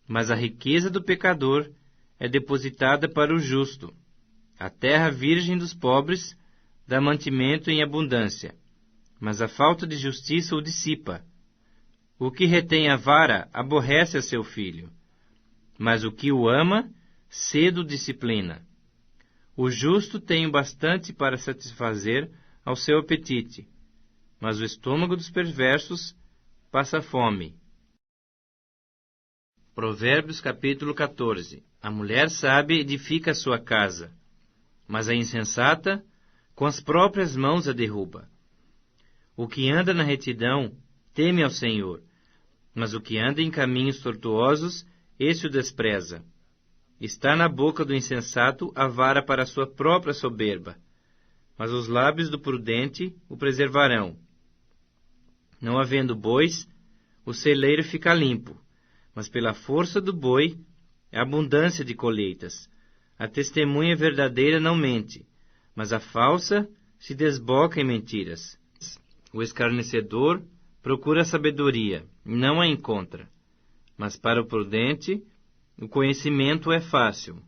mas a riqueza do pecador é depositada para o justo. A terra virgem dos pobres dá mantimento em abundância, mas a falta de justiça o dissipa. O que retém a vara aborrece a seu filho, mas o que o ama, cedo o disciplina. O justo tem o bastante para satisfazer ao seu apetite, mas o estômago dos perversos passa fome. Provérbios capítulo 14. A mulher sábia edifica a sua casa, mas a insensata com as próprias mãos a derruba. O que anda na retidão teme ao Senhor, mas o que anda em caminhos tortuosos, esse o despreza. Está na boca do insensato a vara para a sua própria soberba, mas os lábios do prudente o preservarão. Não havendo bois, o celeiro fica limpo, mas pela força do boi é abundância de colheitas. A testemunha verdadeira não mente, mas a falsa se desboca em mentiras. O escarnecedor procura a sabedoria, e não a encontra, mas para o prudente o conhecimento é fácil.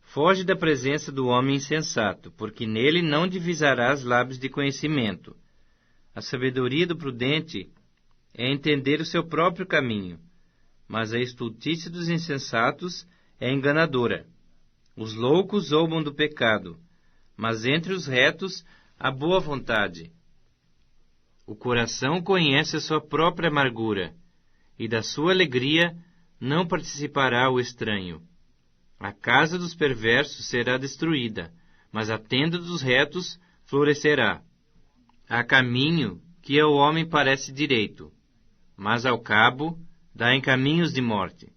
Foge da presença do homem insensato, porque nele não divisarás lábios de conhecimento. A sabedoria do prudente é entender o seu próprio caminho, mas a estultícia dos insensatos é enganadora. Os loucos zombam do pecado, mas entre os retos há boa vontade. O coração conhece a sua própria amargura, e da sua alegria não participará o estranho. A casa dos perversos será destruída, mas a tenda dos retos florescerá. Há caminho que ao homem parece direito, mas ao cabo dá em caminhos de morte.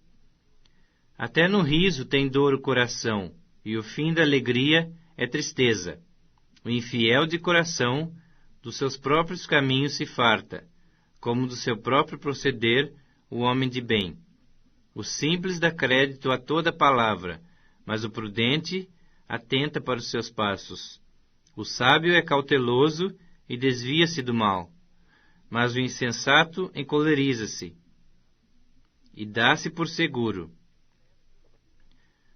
Até no riso tem dor o coração, e o fim da alegria é tristeza. O infiel de coração dos seus próprios caminhos se farta, como do seu próprio proceder o homem de bem. O simples dá crédito a toda palavra, mas o prudente atenta para os seus passos. O sábio é cauteloso e desvia-se do mal, mas o insensato encoleriza-se e dá-se por seguro.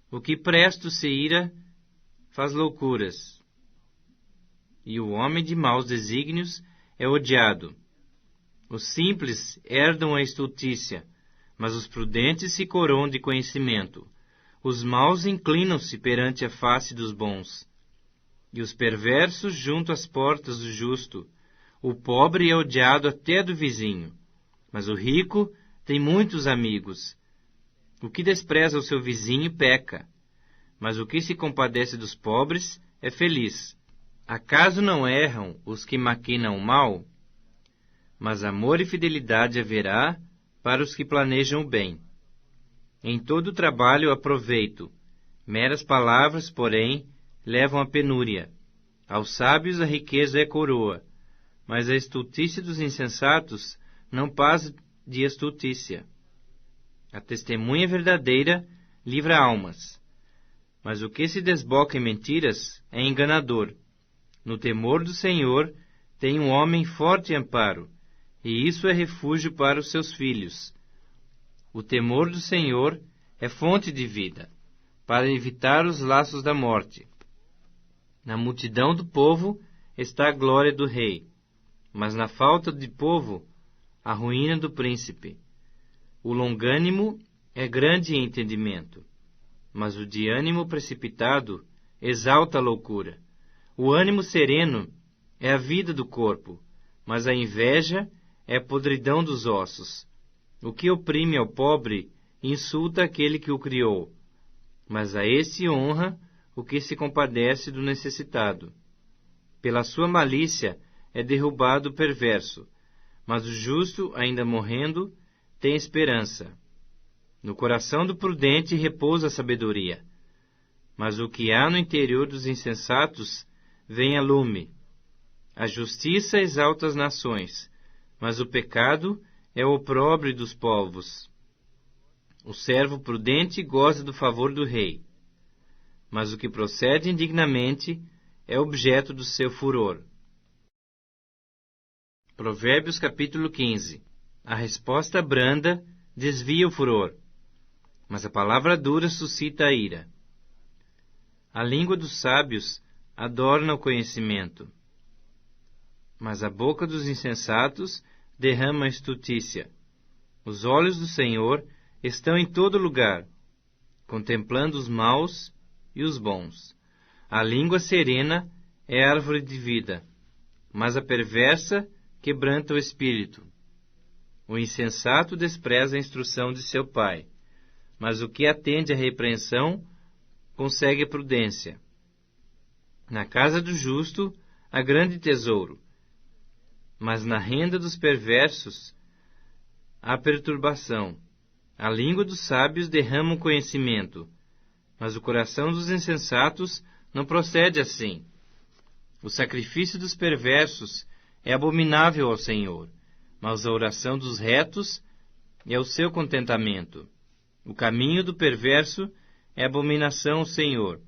O que presto se ira faz loucuras, e o homem de maus desígnios é odiado. Os simples herdam a estultícia, mas os prudentes se coroam de conhecimento. Os maus inclinam-se perante a face dos bons, e os perversos junto às portas do justo. O pobre é odiado até do vizinho, mas o rico tem muitos amigos. O que despreza o seu vizinho peca, mas o que se compadece dos pobres é feliz. Acaso não erram os que maquinam o mal? Mas amor e fidelidade haverá para os que planejam o bem. Em todo o trabalho há proveito. Meras palavras, porém, levam à penúria. Aos sábios a riqueza é coroa, mas a estultícia dos insensatos não passa de estultícia. A testemunha verdadeira livra almas, mas o que se desboca em mentiras é enganador. No temor do Senhor tem um homem forte amparo, e isso é refúgio para os seus filhos. O temor do Senhor é fonte de vida, para evitar os laços da morte. Na multidão do povo está a glória do rei, mas na falta de povo, a ruína do príncipe. O longânimo é grande em entendimento, mas o de ânimo precipitado exalta a loucura. O ânimo sereno é a vida do corpo, mas a inveja é a podridão dos ossos. O que oprime ao pobre insulta aquele que o criou, mas a esse honra o que se compadece do necessitado. Pela sua malícia é derrubado o perverso, mas o justo, ainda morrendo, tem esperança. No coração do prudente repousa a sabedoria, mas o que há no interior dos insensatos vem a lume. A justiça exalta as nações, mas o pecado é o opróbrio dos povos. O servo prudente goza do favor do rei, mas o que procede indignamente é objeto do seu furor. Provérbios capítulo 15. A resposta branda desvia o furor, mas a palavra dura suscita a ira. A língua dos sábios adorna o conhecimento, mas a boca dos insensatos derrama estutícia. Os olhos do Senhor estão em todo lugar, contemplando os maus e os bons. A língua serena é árvore de vida, mas a perversa quebranta o espírito. O insensato despreza a instrução de seu pai, mas o que atende à repreensão consegue prudência. Na casa do justo há grande tesouro, mas na renda dos perversos há perturbação. A língua dos sábios derrama o conhecimento, mas o coração dos insensatos não procede assim. O sacrifício dos perversos é abominável ao Senhor, mas a oração dos retos é o seu contentamento. O caminho do perverso é abominação ao Senhor,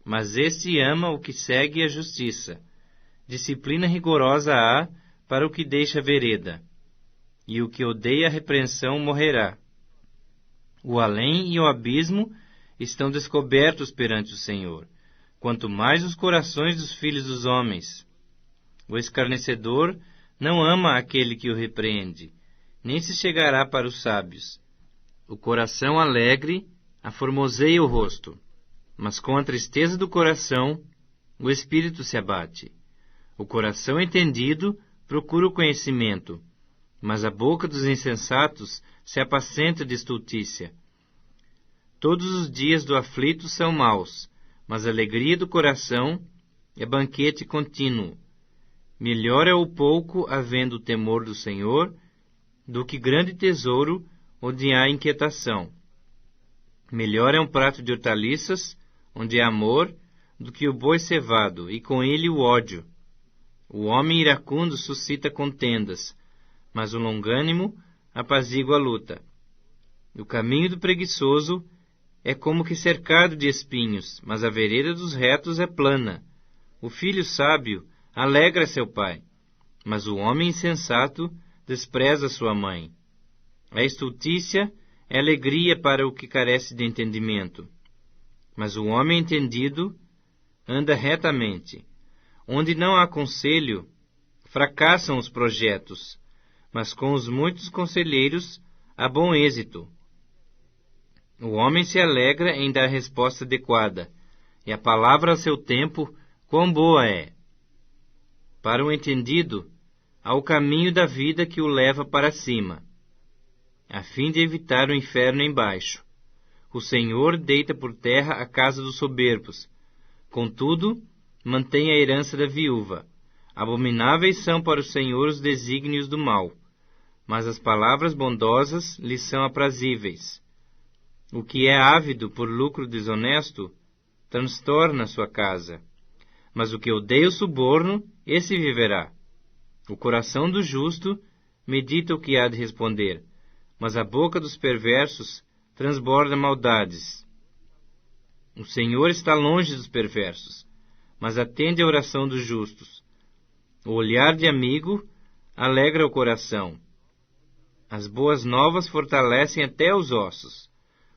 mas este ama o que segue a justiça. Disciplina rigorosa há para o que deixa a vereda, e o que odeia a repreensão morrerá. O além e o abismo estão descobertos perante o Senhor, quanto mais os corações dos filhos dos homens. O escarnecedor não ama aquele que o repreende, nem se chegará para os sábios. O coração alegre aformoseia o rosto, mas com a tristeza do coração o espírito se abate. O coração entendido procura o conhecimento, mas a boca dos insensatos se apacenta de estultícia. Todos os dias do aflito são maus, mas a alegria do coração é banquete contínuo. Melhor é o pouco havendo o temor do Senhor, do que grande tesouro onde há inquietação. Melhor é um prato de hortaliças, onde há amor, do que o boi cevado, e com ele o ódio. O homem iracundo suscita contendas, mas o longânimo apazigua a luta. O caminho do preguiçoso é como que cercado de espinhos, mas a vereda dos retos é plana. O filho sábio alegra seu pai, mas o homem insensato despreza sua mãe. A estultícia é alegria para o que carece de entendimento, mas o homem entendido anda retamente. Onde não há conselho, fracassam os projetos, mas com os muitos conselheiros há bom êxito. O homem se alegra em dar resposta adequada, e a palavra a seu tempo, quão boa é. Para o entendido, há o caminho da vida que o leva para cima, a fim de evitar o inferno embaixo. O Senhor deita por terra a casa dos soberbos, contudo, mantém a herança da viúva. Abomináveis são para o Senhor os desígnios do mal, mas as palavras bondosas lhe são aprazíveis. O que é ávido por lucro desonesto, transtorna sua casa, mas o que odeia o suborno, esse viverá. O coração do justo medita o que há de responder, mas a boca dos perversos transborda maldades. O Senhor está longe dos perversos, mas atende à oração dos justos. O olhar de amigo alegra o coração. As boas novas fortalecem até os ossos.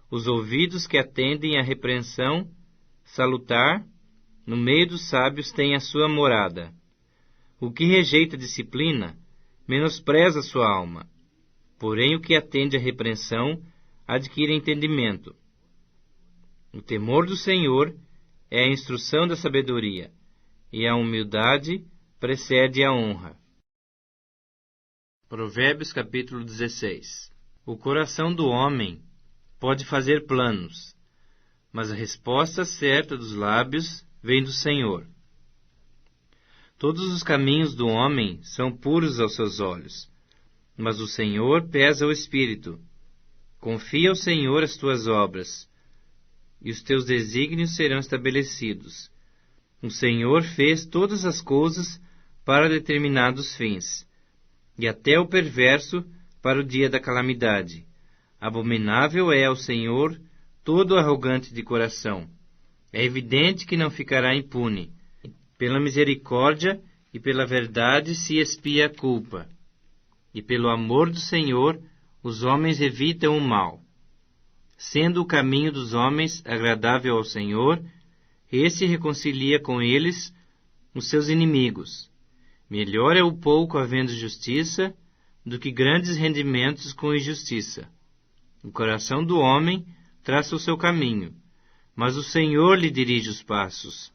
Os ouvidos que atendem à repreensão salutar, no meio dos sábios tem a sua morada. O que rejeita a disciplina menospreza sua alma, porém o que atende à repreensão adquire entendimento. O temor do Senhor é a instrução da sabedoria, e a humildade precede a honra. Provérbios capítulo 16. O coração do homem pode fazer planos, mas a resposta certa dos lábios vem do Senhor. Todos os caminhos do homem são puros aos seus olhos, mas o Senhor pesa o espírito. Confia ao Senhor as tuas obras, e os teus desígnios serão estabelecidos. O Senhor fez todas as coisas para determinados fins, e até o perverso para o dia da calamidade. Abominável é ao Senhor todo arrogante de coração. É evidente que não ficará impune. Pela misericórdia e pela verdade se expia a culpa, e pelo amor do Senhor os homens evitam o mal. Sendo o caminho dos homens agradável ao Senhor, esse reconcilia com eles os seus inimigos. Melhor é o pouco havendo justiça do que grandes rendimentos com injustiça. O coração do homem traça o seu caminho, mas o Senhor lhe dirige os passos.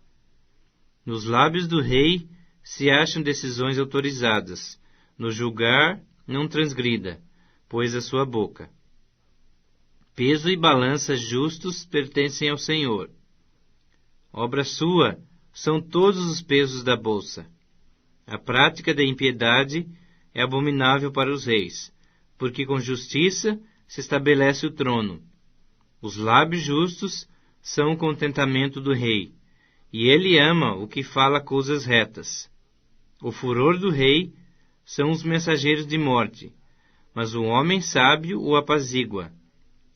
Nos lábios do rei se acham decisões autorizadas. No julgar, não transgrida, pois a sua boca. Peso e balança justos pertencem ao Senhor. Obra sua são todos os pesos da bolsa. A prática da impiedade é abominável para os reis, porque com justiça se estabelece o trono. Os lábios justos são o contentamento do rei, e ele ama o que fala coisas retas. O furor do rei são os mensageiros de morte, mas o homem sábio o apazigua.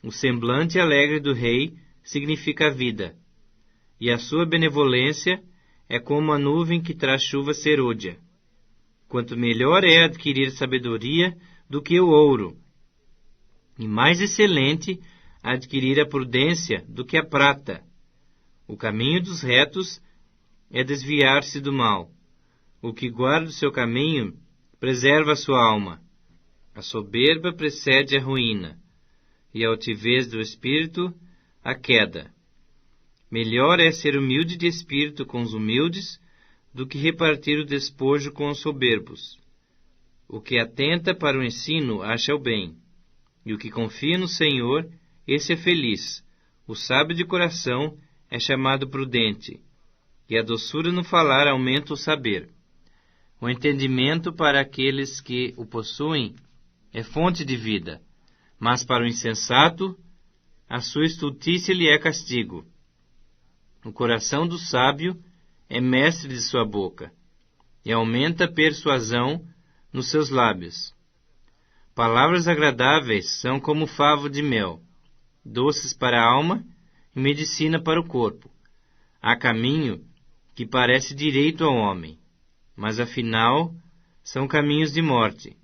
O semblante alegre do rei significa a vida, e a sua benevolência é como a nuvem que traz chuva serôdia. Quanto melhor é adquirir sabedoria do que o ouro, e mais excelente adquirir a prudência do que a prata. O caminho dos retos é desviar-se do mal. O que guarda o seu caminho preserva a sua alma. A soberba precede a ruína, e a altivez do espírito, a queda. Melhor é ser humilde de espírito com os humildes, do que repartir o despojo com os soberbos. O que atenta para o ensino acha o bem, e o que confia no Senhor, esse é feliz. O sábio de coração é chamado prudente, e a doçura no falar aumenta o saber. O entendimento para aqueles que o possuem é fonte de vida, mas para o insensato, a sua estultícia lhe é castigo. O coração do sábio é mestre de sua boca, e aumenta a persuasão nos seus lábios. Palavras agradáveis são como favo de mel, doces para a alma e medicina para o corpo. Há caminho que parece direito ao homem, mas afinal são caminhos de morte.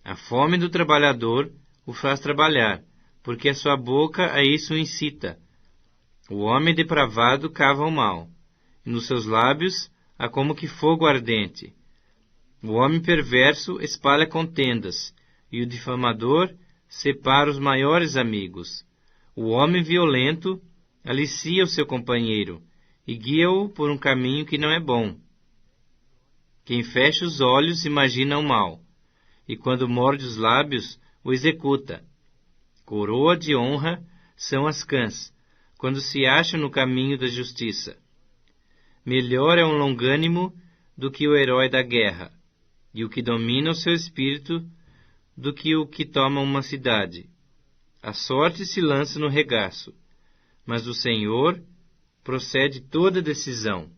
A fome do trabalhador o faz trabalhar, porque a sua boca a isso o incita. O homem depravado cava o mal, e nos seus lábios há como que fogo ardente. O homem perverso espalha contendas, e o difamador separa os maiores amigos. O homem violento alicia o seu companheiro, e guia-o por um caminho que não é bom. Quem fecha os olhos imagina o mal, e quando morde os lábios, o executa. Coroa de honra são as cãs, quando se acham no caminho da justiça. Melhor é um longânimo do que o herói da guerra, e o que domina o seu espírito do que o que toma uma cidade. A sorte se lança no regaço, mas do Senhor procede toda decisão.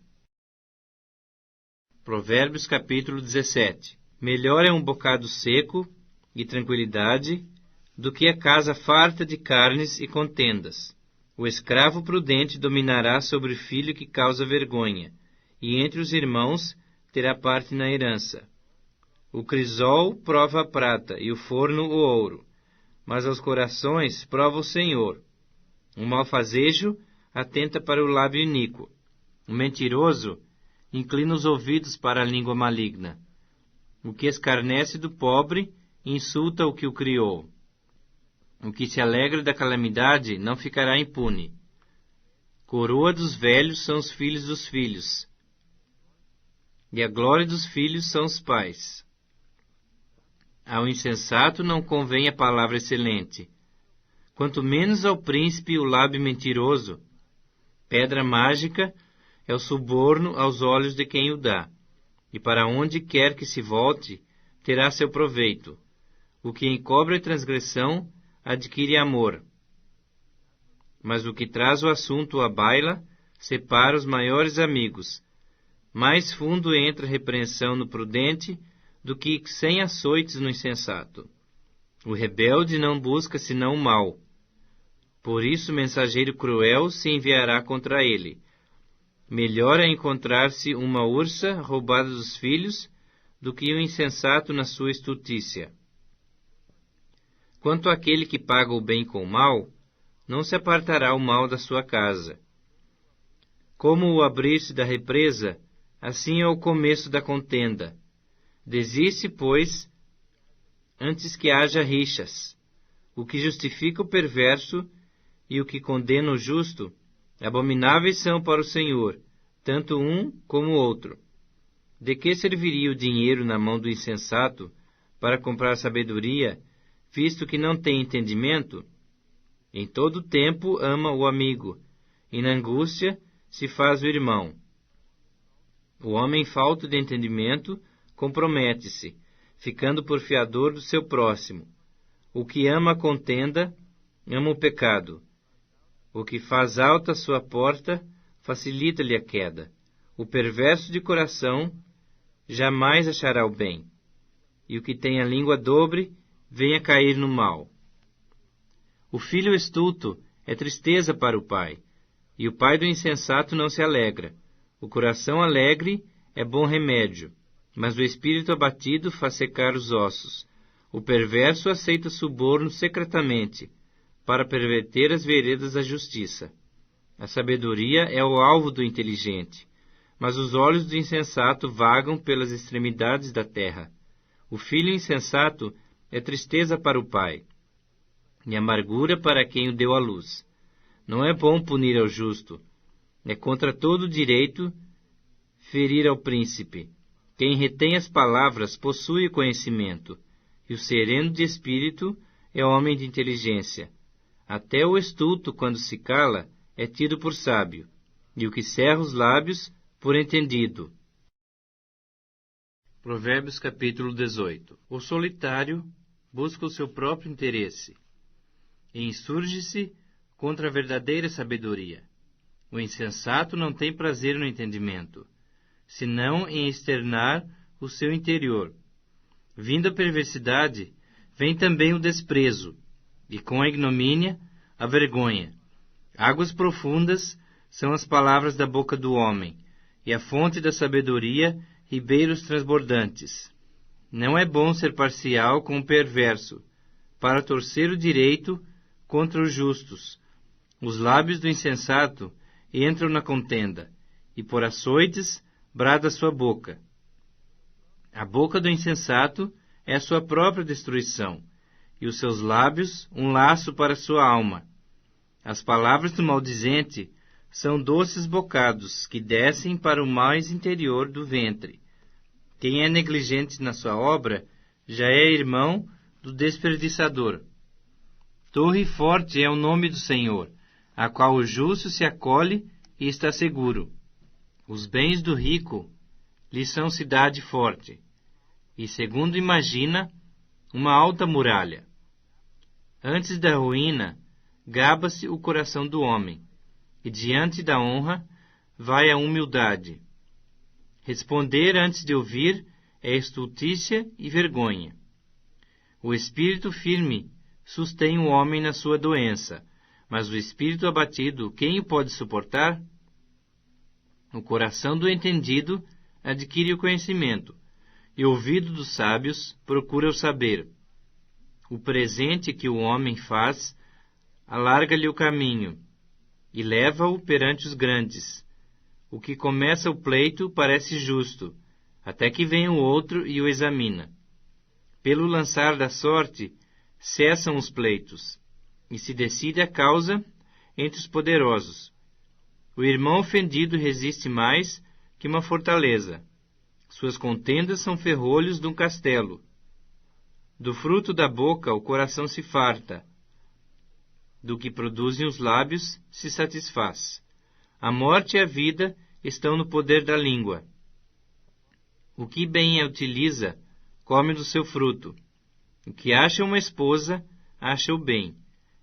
Provérbios capítulo 17. Melhor é um bocado seco e tranquilidade do que a casa farta de carnes e contendas. O escravo prudente dominará sobre o filho que causa vergonha, e entre os irmãos terá parte na herança. O crisol prova a prata e o forno o ouro, mas aos corações prova o Senhor. O malfazejo atenta para o lábio iníquo. O mentiroso inclina os ouvidos para a língua maligna. O que escarnece do pobre insulta o que o criou. O que se alegra da calamidade não ficará impune. Coroa dos velhos são os filhos dos filhos, e a glória dos filhos são os pais. Ao insensato não convém a palavra excelente, quanto menos ao príncipe o lábio mentiroso. Pedra mágica é o suborno aos olhos de quem o dá, e para onde quer que se volte, terá seu proveito. O que encobre a transgressão adquire amor, mas o que traz o assunto à baila separa os maiores amigos. Mais fundo entra a repreensão no prudente do que 100 açoites no insensato. O rebelde não busca senão o mal. Por isso o mensageiro cruel se enviará contra ele. Melhor é encontrar-se uma ursa roubada dos filhos do que o insensato na sua estultícia. Quanto àquele que paga o bem com o mal, não se apartará o mal da sua casa. Como o abrir-se da represa, assim é o começo da contenda, Desiste, pois, antes que haja rixas. O que justifica o perverso e o que condena o justo, abomináveis são para o Senhor, tanto um como o outro. De que serviria o dinheiro na mão do insensato para comprar sabedoria, visto que não tem entendimento? Em todo tempo ama o amigo, e na angústia se faz o irmão. O homem falto de entendimento compromete-se, ficando por fiador do seu próximo. O que ama a contenda, ama o pecado. O que faz alta a sua porta, facilita-lhe a queda. O perverso de coração jamais achará o bem. E o que tem a língua dobre, venha cair no mal. O filho estulto é tristeza para o pai, e o pai do insensato não se alegra. O coração alegre é bom remédio, mas o espírito abatido faz secar os ossos. O perverso aceita suborno secretamente, para perverter as veredas da justiça. A sabedoria é o alvo do inteligente, mas os olhos do insensato vagam pelas extremidades da terra. O filho insensato é tristeza para o pai, e amargura para quem o deu à luz. Não é bom punir ao justo, é contra todo direito ferir ao príncipe. Quem retém as palavras possui o conhecimento, e o sereno de espírito é homem de inteligência. Até o estulto, quando se cala, é tido por sábio, e o que cerra os lábios, por entendido. Provérbios capítulo 18. O solitário busca o seu próprio interesse, e insurge-se contra a verdadeira sabedoria. O insensato não tem prazer no entendimento, senão em externar o seu interior. Vindo a perversidade, vem também o desprezo, e com a ignomínia, a vergonha. Águas profundas são as palavras da boca do homem, e a fonte da sabedoria, ribeiros transbordantes. Não é bom ser parcial com o perverso, para torcer o direito contra os justos. Os lábios do insensato entram na contenda, e por açoites brada sua boca. A boca do insensato é a sua própria destruição, e os seus lábios um laço para sua alma. As palavras do maldizente são doces bocados que descem para o mais interior do ventre. Quem é negligente na sua obra já é irmão do desperdiçador. Torre forte é o nome do Senhor, a qual o justo se acolhe e está seguro. Os bens do rico lhe são cidade forte, e, segundo imagina, uma alta muralha. Antes da ruína, gaba-se o coração do homem, e diante da honra vai a humildade. Responder antes de ouvir é estultícia e vergonha. O espírito firme sustém o homem na sua doença, mas o espírito abatido, quem o pode suportar? O coração do entendido adquire o conhecimento, e o ouvido dos sábios procura o saber. O presente que o homem faz alarga-lhe o caminho, e leva-o perante os grandes. O que começa o pleito parece justo, até que vem o outro e o examina. Pelo lançar da sorte, cessam os pleitos, e se decide a causa entre os poderosos. O irmão ofendido resiste mais que uma fortaleza. Suas contendas são ferrolhos de um castelo. Do fruto da boca o coração se farta, do que produzem os lábios se satisfaz. A morte e a vida estão no poder da língua. O que bem a utiliza, come do seu fruto. O que acha uma esposa, acha o bem,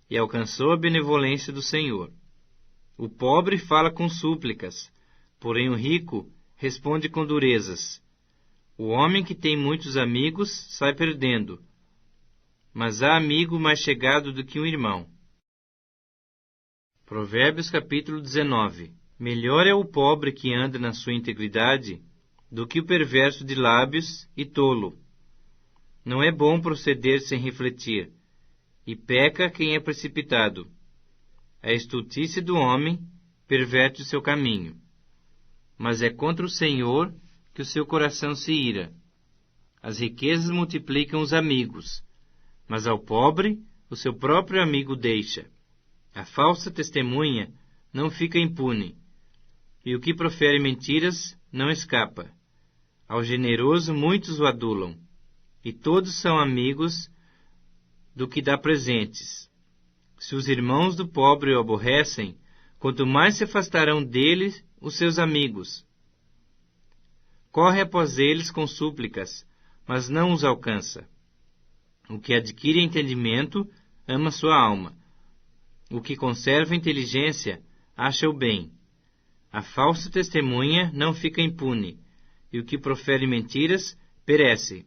e alcançou a benevolência do Senhor. O pobre fala com súplicas, porém o rico responde com durezas. O homem que tem muitos amigos sai perdendo, mas há amigo mais chegado do que um irmão. Provérbios capítulo 19. Melhor é o pobre que anda na sua integridade do que o perverso de lábios e tolo. Não é bom proceder sem refletir, e peca quem é precipitado. A estultice do homem perverte o seu caminho, mas é contra o Senhor que o seu coração se ira. As riquezas multiplicam os amigos, mas ao pobre o seu próprio amigo deixa. A falsa testemunha não fica impune, e o que profere mentiras não escapa. Ao generoso muitos o adulam, e todos são amigos do que dá presentes. Se os irmãos do pobre o aborrecem, quanto mais se afastarão dele os seus amigos. Corre após eles com súplicas, mas não os alcança. O que adquire entendimento ama sua alma. O que conserva inteligência acha o bem. A falsa testemunha não fica impune, e o que profere mentiras perece.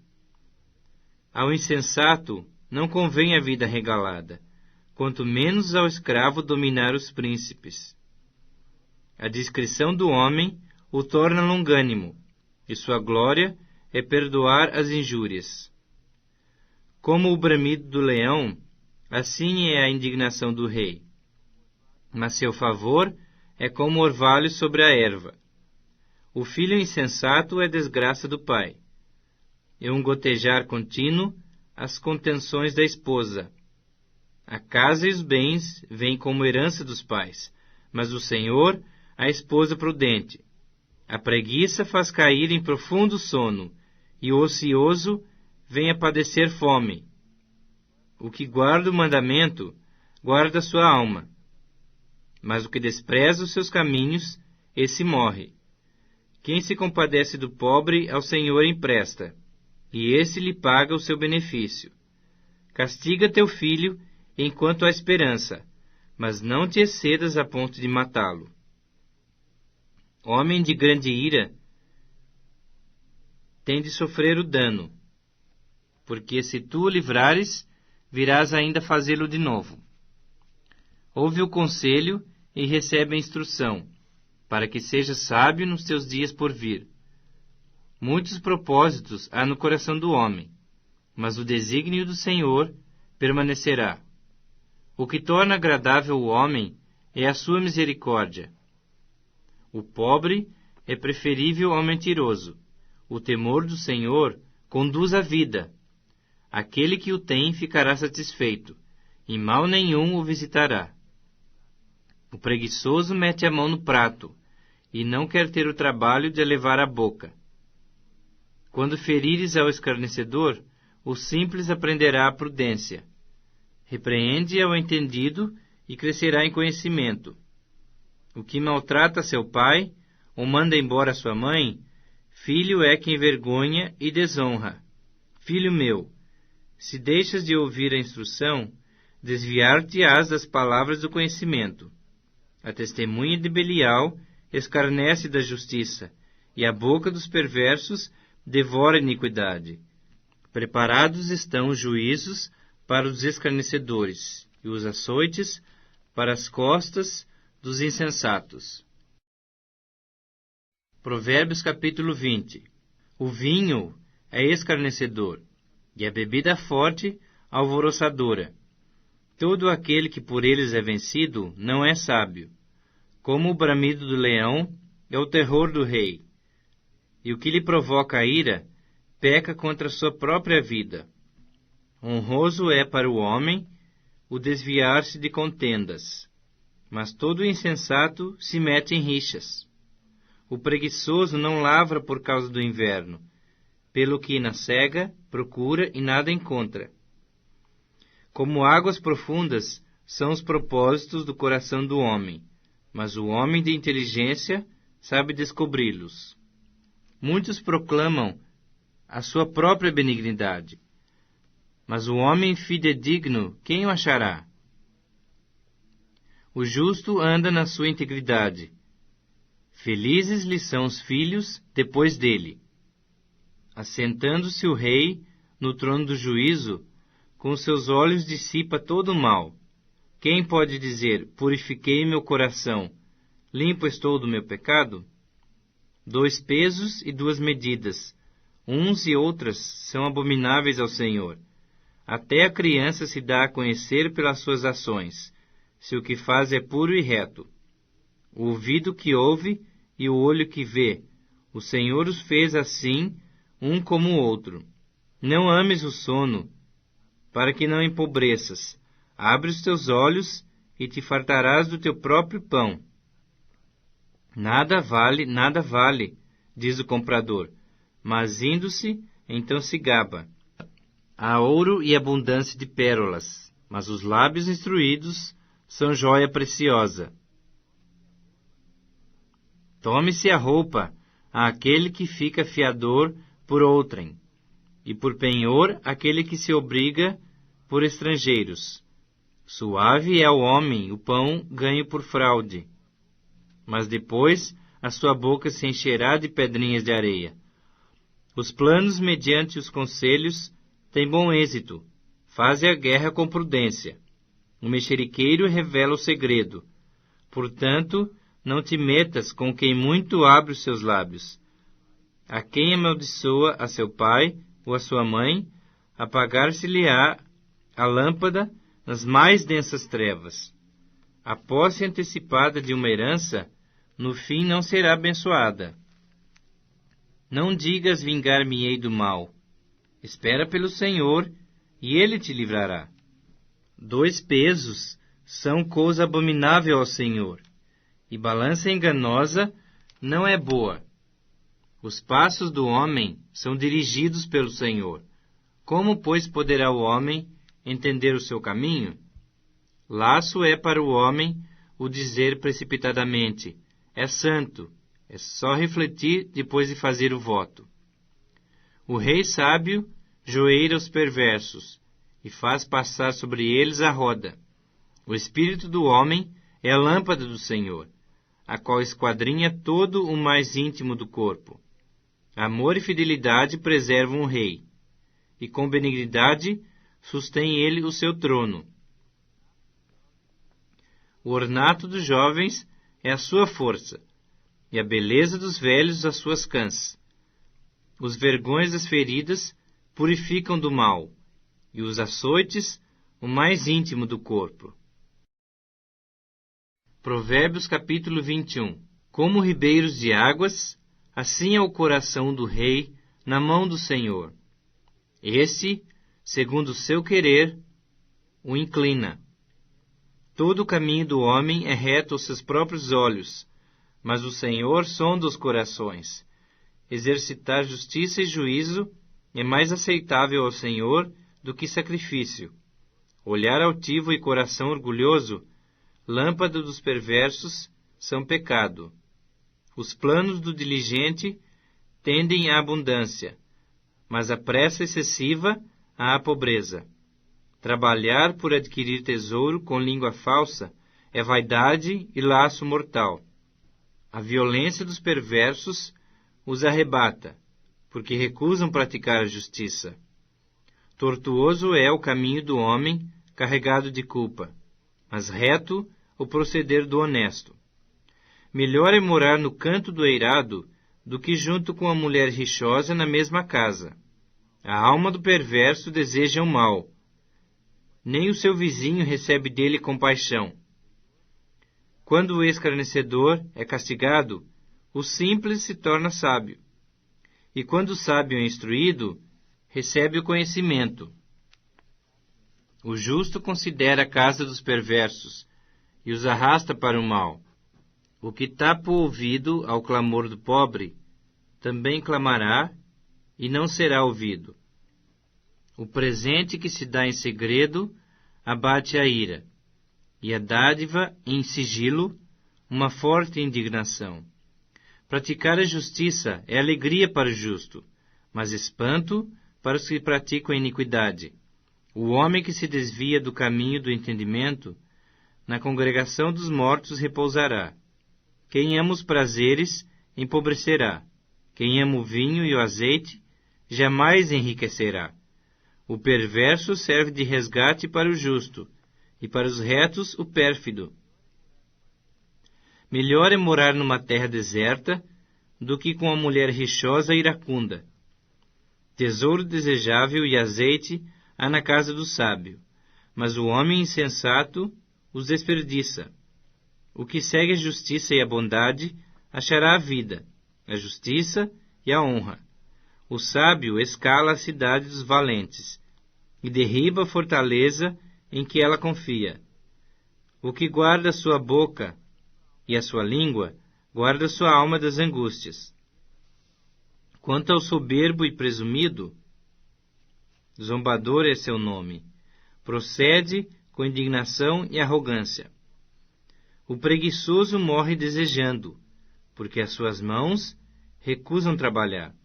Ao insensato não convém a vida regalada, quanto menos ao escravo dominar os príncipes. A discrição do homem o torna longânimo, e sua glória é perdoar as injúrias. Como o bramido do leão, assim é a indignação do rei. Mas seu favor é como orvalho sobre a erva. O filho insensato é desgraça do pai. É um gotejar contínuo as contenções da esposa. A casa e os bens vêm como herança dos pais, mas o Senhor, a esposa prudente. A preguiça faz cair em profundo sono, e o ocioso vem a padecer fome. O que guarda o mandamento, guarda a sua alma. Mas o que despreza os seus caminhos, esse morre. Quem se compadece do pobre, ao Senhor empresta, e esse lhe paga o seu benefício. Castiga teu filho enquanto há esperança, mas não te excedas a ponto de matá-lo. Homem de grande ira tem de sofrer o dano, porque se tu o livrares, virás ainda fazê-lo de novo. Ouve o conselho e recebe a instrução, para que sejas sábio nos teus dias por vir. Muitos propósitos há no coração do homem, mas o desígnio do Senhor permanecerá. O que torna agradável o homem é a sua misericórdia. O pobre é preferível ao mentiroso. O temor do Senhor conduz à vida. Aquele que o tem ficará satisfeito, e mal nenhum o visitará. O preguiçoso mete a mão no prato, e não quer ter o trabalho de a levar à boca. Quando ferires ao escarnecedor, o simples aprenderá a prudência. Repreende ao entendido e crescerá em conhecimento. O que maltrata seu pai, ou manda embora sua mãe, filho é que envergonha e desonra. Filho meu, se deixas de ouvir a instrução, desviar-te-ás das palavras do conhecimento. A testemunha de Belial escarnece da justiça, e a boca dos perversos devora a iniquidade. Preparados estão os juízos para os escarnecedores, e os açoites para as costas dos insensatos. Provérbios capítulo 20. O vinho é escarnecedor, e a bebida forte alvoroçadora. Todo aquele que por eles é vencido não é sábio. Como o bramido do leão é o terror do rei, e o que lhe provoca a ira peca contra sua própria vida. Honroso é para o homem o desviar-se de contendas, mas todo insensato se mete em rixas. O preguiçoso não lavra por causa do inverno, pelo que na cega procura e nada encontra. Como águas profundas são os propósitos do coração do homem, mas o homem de inteligência sabe descobri-los. Muitos proclamam a sua própria benignidade, mas o homem fidedigno, quem o achará? O justo anda na sua integridade. Felizes lhe são os filhos depois dele. Assentando-se o rei no trono do juízo, com seus olhos dissipa todo o mal. Quem pode dizer, purifiquei meu coração, limpo estou do meu pecado? 2 pesos e 2 medidas, uns e outras, são abomináveis ao Senhor. Até a criança se dá a conhecer pelas suas ações, se o que faz é puro e reto. O ouvido que ouve e o olho que vê, o Senhor os fez assim, um como o outro. Não ames o sono, para que não empobreças. Abre os teus olhos e te fartarás do teu próprio pão. Nada vale, diz o comprador, mas indo-se, então se gaba. Há ouro e abundância de pérolas, mas os lábios instruídos são joia preciosa. Tome-se a roupa àquele que fica fiador por outrem, e por penhor aquele que se obriga por estrangeiros. Suave é ao homem o pão ganho por fraude, mas depois a sua boca se encherá de pedrinhas de areia. Os planos mediante os conselhos têm bom êxito, faze a guerra com prudência. O mexeriqueiro revela o segredo. Portanto, não te metas com quem muito abre os seus lábios. A quem amaldiçoa a seu pai ou a sua mãe, apagar-se-lhe-á a lâmpada nas mais densas trevas. A posse antecipada de uma herança, no fim não será abençoada. Não digas vingar-me-ei do mal. Espera pelo Senhor, e Ele te livrará. 2 pesos são coisa abominável ao Senhor, e balança enganosa não é boa. Os passos do homem são dirigidos pelo Senhor. Como, pois, poderá o homem entender o seu caminho? Laço é para o homem o dizer precipitadamente, é santo, é só refletir depois de fazer o voto. O rei sábio joeira os perversos e faz passar sobre eles a roda. O espírito do homem é a lâmpada do Senhor, a qual esquadrinha todo o mais íntimo do corpo. Amor e fidelidade preservam o rei, e com benignidade sustém ele o seu trono. O ornato dos jovens é a sua força, e a beleza dos velhos as suas cãs. Os vergões das feridas purificam do mal, e os açoites o mais íntimo do corpo. Provérbios capítulo 21. Como ribeiros de águas, assim é o coração do rei na mão do Senhor. Esse, segundo o seu querer, o inclina. Todo o caminho do homem é reto aos seus próprios olhos, mas o Senhor sonda os corações. Exercitar justiça e juízo é mais aceitável ao Senhor do que sacrifício. Olhar altivo e coração orgulhoso, lâmpada dos perversos, são pecado. Os planos do diligente tendem à abundância, mas a pressa excessiva à pobreza. Trabalhar por adquirir tesouro com língua falsa é vaidade e laço mortal. A violência dos perversos os arrebata, porque recusam praticar a justiça. Tortuoso é o caminho do homem carregado de culpa, mas reto o proceder do honesto. Melhor é morar no canto do eirado do que junto com a mulher rixosa na mesma casa. A alma do perverso deseja o mal, nem o seu vizinho recebe dele compaixão. Quando o escarnecedor é castigado, o simples se torna sábio. E quando o sábio é instruído, recebe o conhecimento. O justo considera a casa dos perversos e os arrasta para o mal. O que tapa o ouvido ao clamor do pobre, também clamará e não será ouvido. O presente que se dá em segredo abate a ira, e a dádiva em sigilo uma forte indignação. Praticar a justiça é alegria para o justo, mas espanto para os que praticam a iniquidade. O homem que se desvia do caminho do entendimento, na congregação dos mortos repousará. Quem ama os prazeres, empobrecerá. Quem ama o vinho e o azeite, jamais enriquecerá. O perverso serve de resgate para o justo, e para os retos o pérfido. Melhor é morar numa terra deserta do que com a mulher rixosa e iracunda. Tesouro desejável e azeite há na casa do sábio, mas o homem insensato os desperdiça. O que segue a justiça e a bondade achará a vida, a justiça e a honra. O sábio escala a cidade dos valentes e derriba a fortaleza em que ela confia. O que guarda a sua boca e a sua língua, guarda sua alma das angústias. Quanto ao soberbo e presumido, zombador é seu nome, procede com indignação e arrogância. O preguiçoso morre desejando, porque as suas mãos recusam trabalhar.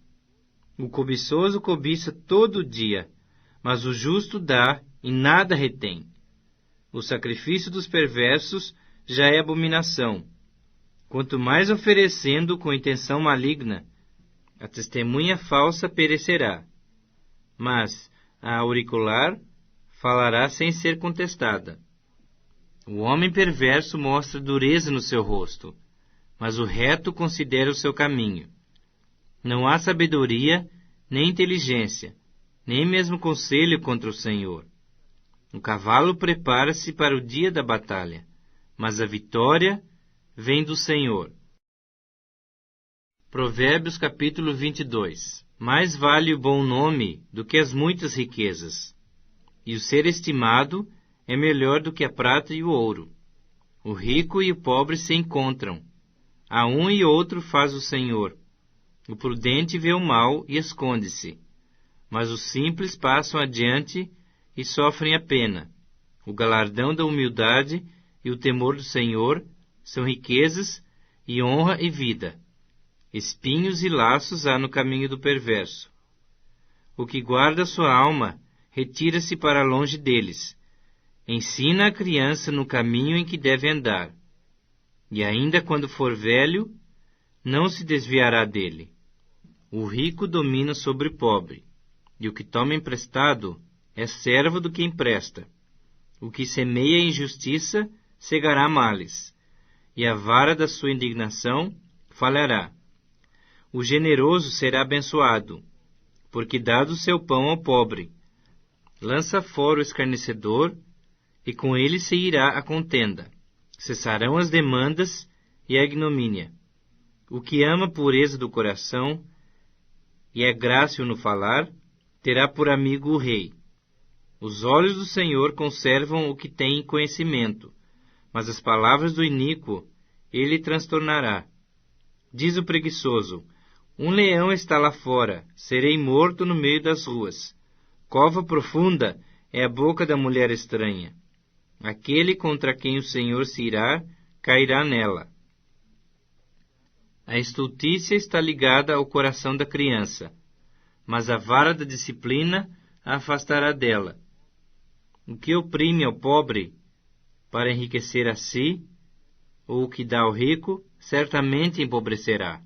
O cobiçoso cobiça todo dia, mas o justo dá e nada retém. O sacrifício dos perversos já é abominação. Quanto mais oferecendo com intenção maligna, a testemunha falsa perecerá. Mas a auricular falará sem ser contestada. O homem perverso mostra dureza no seu rosto, mas o reto considera o seu caminho. Não há sabedoria, nem inteligência, nem mesmo conselho contra o Senhor. O cavalo prepara-se para o dia da batalha, mas a vitória vem do Senhor. Provérbios capítulo 22. Mais vale o bom nome do que as muitas riquezas, e o ser estimado é melhor do que a prata e o ouro. O rico e o pobre se encontram. A um e outro faz o Senhor. O prudente vê o mal e esconde-se. Mas os simples passam adiante e sofrem a pena. O galardão da humildade e o temor do Senhor são riquezas e honra e vida. Espinhos e laços há no caminho do perverso. O que guarda sua alma retira-se para longe deles. Ensina a criança no caminho em que deve andar. E ainda quando for velho, não se desviará dele. O rico domina sobre o pobre, e o que toma emprestado é servo do que empresta. O que semeia injustiça cegará males, e a vara da sua indignação falhará. O generoso será abençoado, porque dá do seu pão ao pobre. Lança fora o escarnecedor, e com ele se irá a contenda. Cessarão as demandas e a ignomínia. O que ama a pureza do coração e é grácil no falar, terá por amigo o rei. Os olhos do Senhor conservam o que tem conhecimento, mas as palavras do iníquo ele transtornará. Diz o preguiçoso: um leão está lá fora, serei morto no meio das ruas. Cova profunda é a boca da mulher estranha. Aquele contra quem o Senhor se irá, cairá nela. A estultícia está ligada ao coração da criança, mas a vara da disciplina a afastará dela. O que oprime ao pobre para enriquecer a si, ou o que dá ao rico, certamente empobrecerá.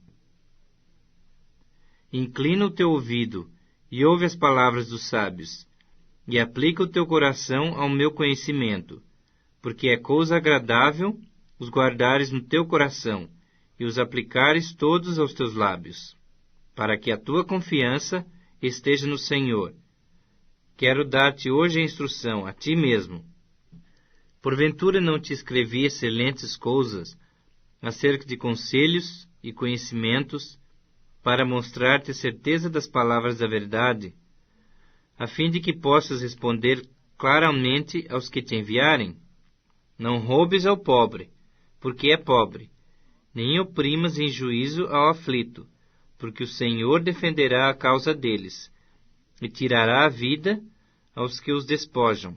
Inclina o teu ouvido e ouve as palavras dos sábios, e aplica o teu coração ao meu conhecimento, porque é coisa agradável os guardares no teu coração e os aplicares todos aos teus lábios, para que a tua confiança esteja no Senhor. Quero dar-te hoje a instrução, a ti mesmo. Porventura não te escrevi excelentes coisas acerca de conselhos e conhecimentos, para mostrar-te a certeza das palavras da verdade, a fim de que possas responder claramente aos que te enviarem? Não roubes ao pobre, porque é pobre, nem oprimas em juízo ao aflito, porque o Senhor defenderá a causa deles, e tirará a vida aos que os despojam.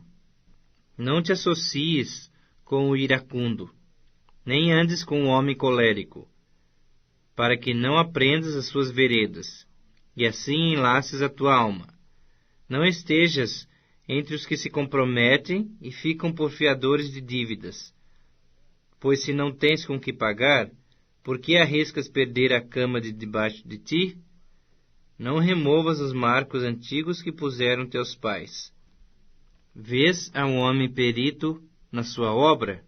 Não te associes com o iracundo, nem andes com o homem colérico, para que não aprendas as suas veredas, e assim enlaces a tua alma. Não estejas entre os que se comprometem e ficam por fiadores de dívidas. Pois se não tens com que pagar, por que arriscas perder a cama de debaixo de ti? Não removas os marcos antigos que puseram teus pais. Vês a um homem perito na sua obra?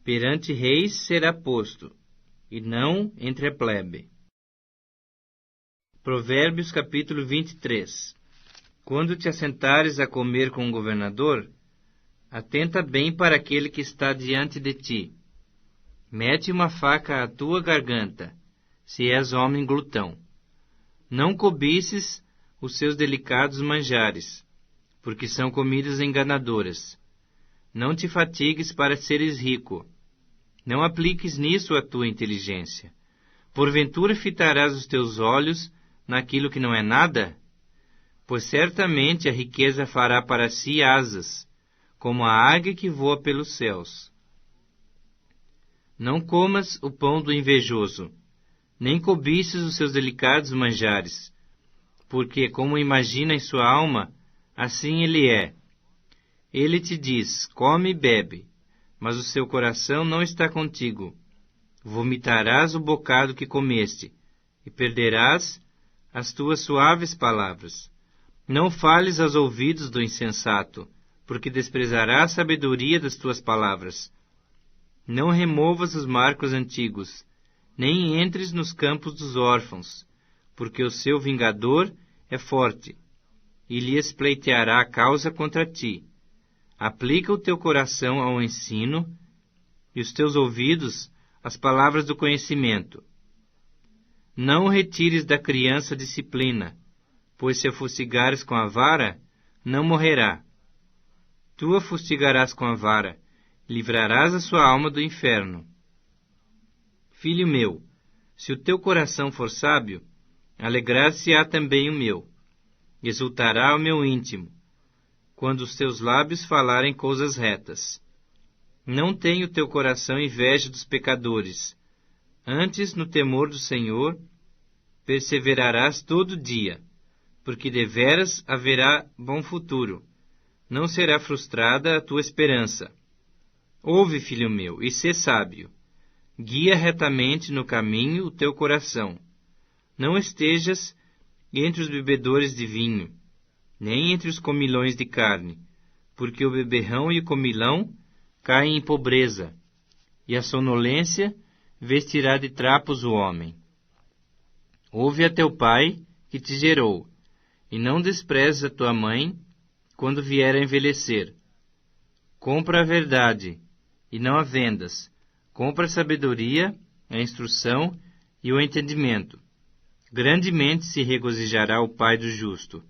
Perante reis será posto, e não entre a plebe. Provérbios capítulo 23. Quando te assentares a comer com um governador, atenta bem para aquele que está diante de ti. Mete uma faca à tua garganta, se és homem glutão. Não cobices os seus delicados manjares, porque são comidas enganadoras. Não te fatigues para seres rico. Não apliques nisso a tua inteligência. Porventura fitarás os teus olhos naquilo que não é nada? Pois certamente a riqueza fará para si asas, como a águia que voa pelos céus. Não comas o pão do invejoso, nem cobices os seus delicados manjares, porque, como imagina em sua alma, assim ele é. Ele te diz, come e bebe, mas o seu coração não está contigo. Vomitarás o bocado que comeste, e perderás as tuas suaves palavras. Não fales aos ouvidos do insensato, porque desprezará a sabedoria das tuas palavras. Não removas os marcos antigos, nem entres nos campos dos órfãos, porque o seu vingador é forte, e lhes pleiteará a causa contra ti. Aplica o teu coração ao ensino, e os teus ouvidos às palavras do conhecimento. Não retires da criança a disciplina, pois se a fustigares com a vara, não morrerá. Tu a fustigarás com a vara, livrarás a sua alma do inferno. Filho meu, se o teu coração for sábio, alegrar-se-á também o meu, exultará o meu íntimo, quando os teus lábios falarem coisas retas. Não tenha o teu coração inveja dos pecadores, antes no temor do Senhor perseverarás todo dia, porque deveras haverá bom futuro, não será frustrada a tua esperança. Ouve, filho meu, e sê sábio. Guia retamente no caminho o teu coração. Não estejas entre os bebedores de vinho, nem entre os comilões de carne, porque o beberrão e o comilão caem em pobreza, e a sonolência vestirá de trapos o homem. Ouve a teu pai, que te gerou, e não desprezes a tua mãe, quando vier a envelhecer. Compra a verdade, e não a vendas. Compra a sabedoria, a instrução e o entendimento. Grandemente se regozijará o pai do justo,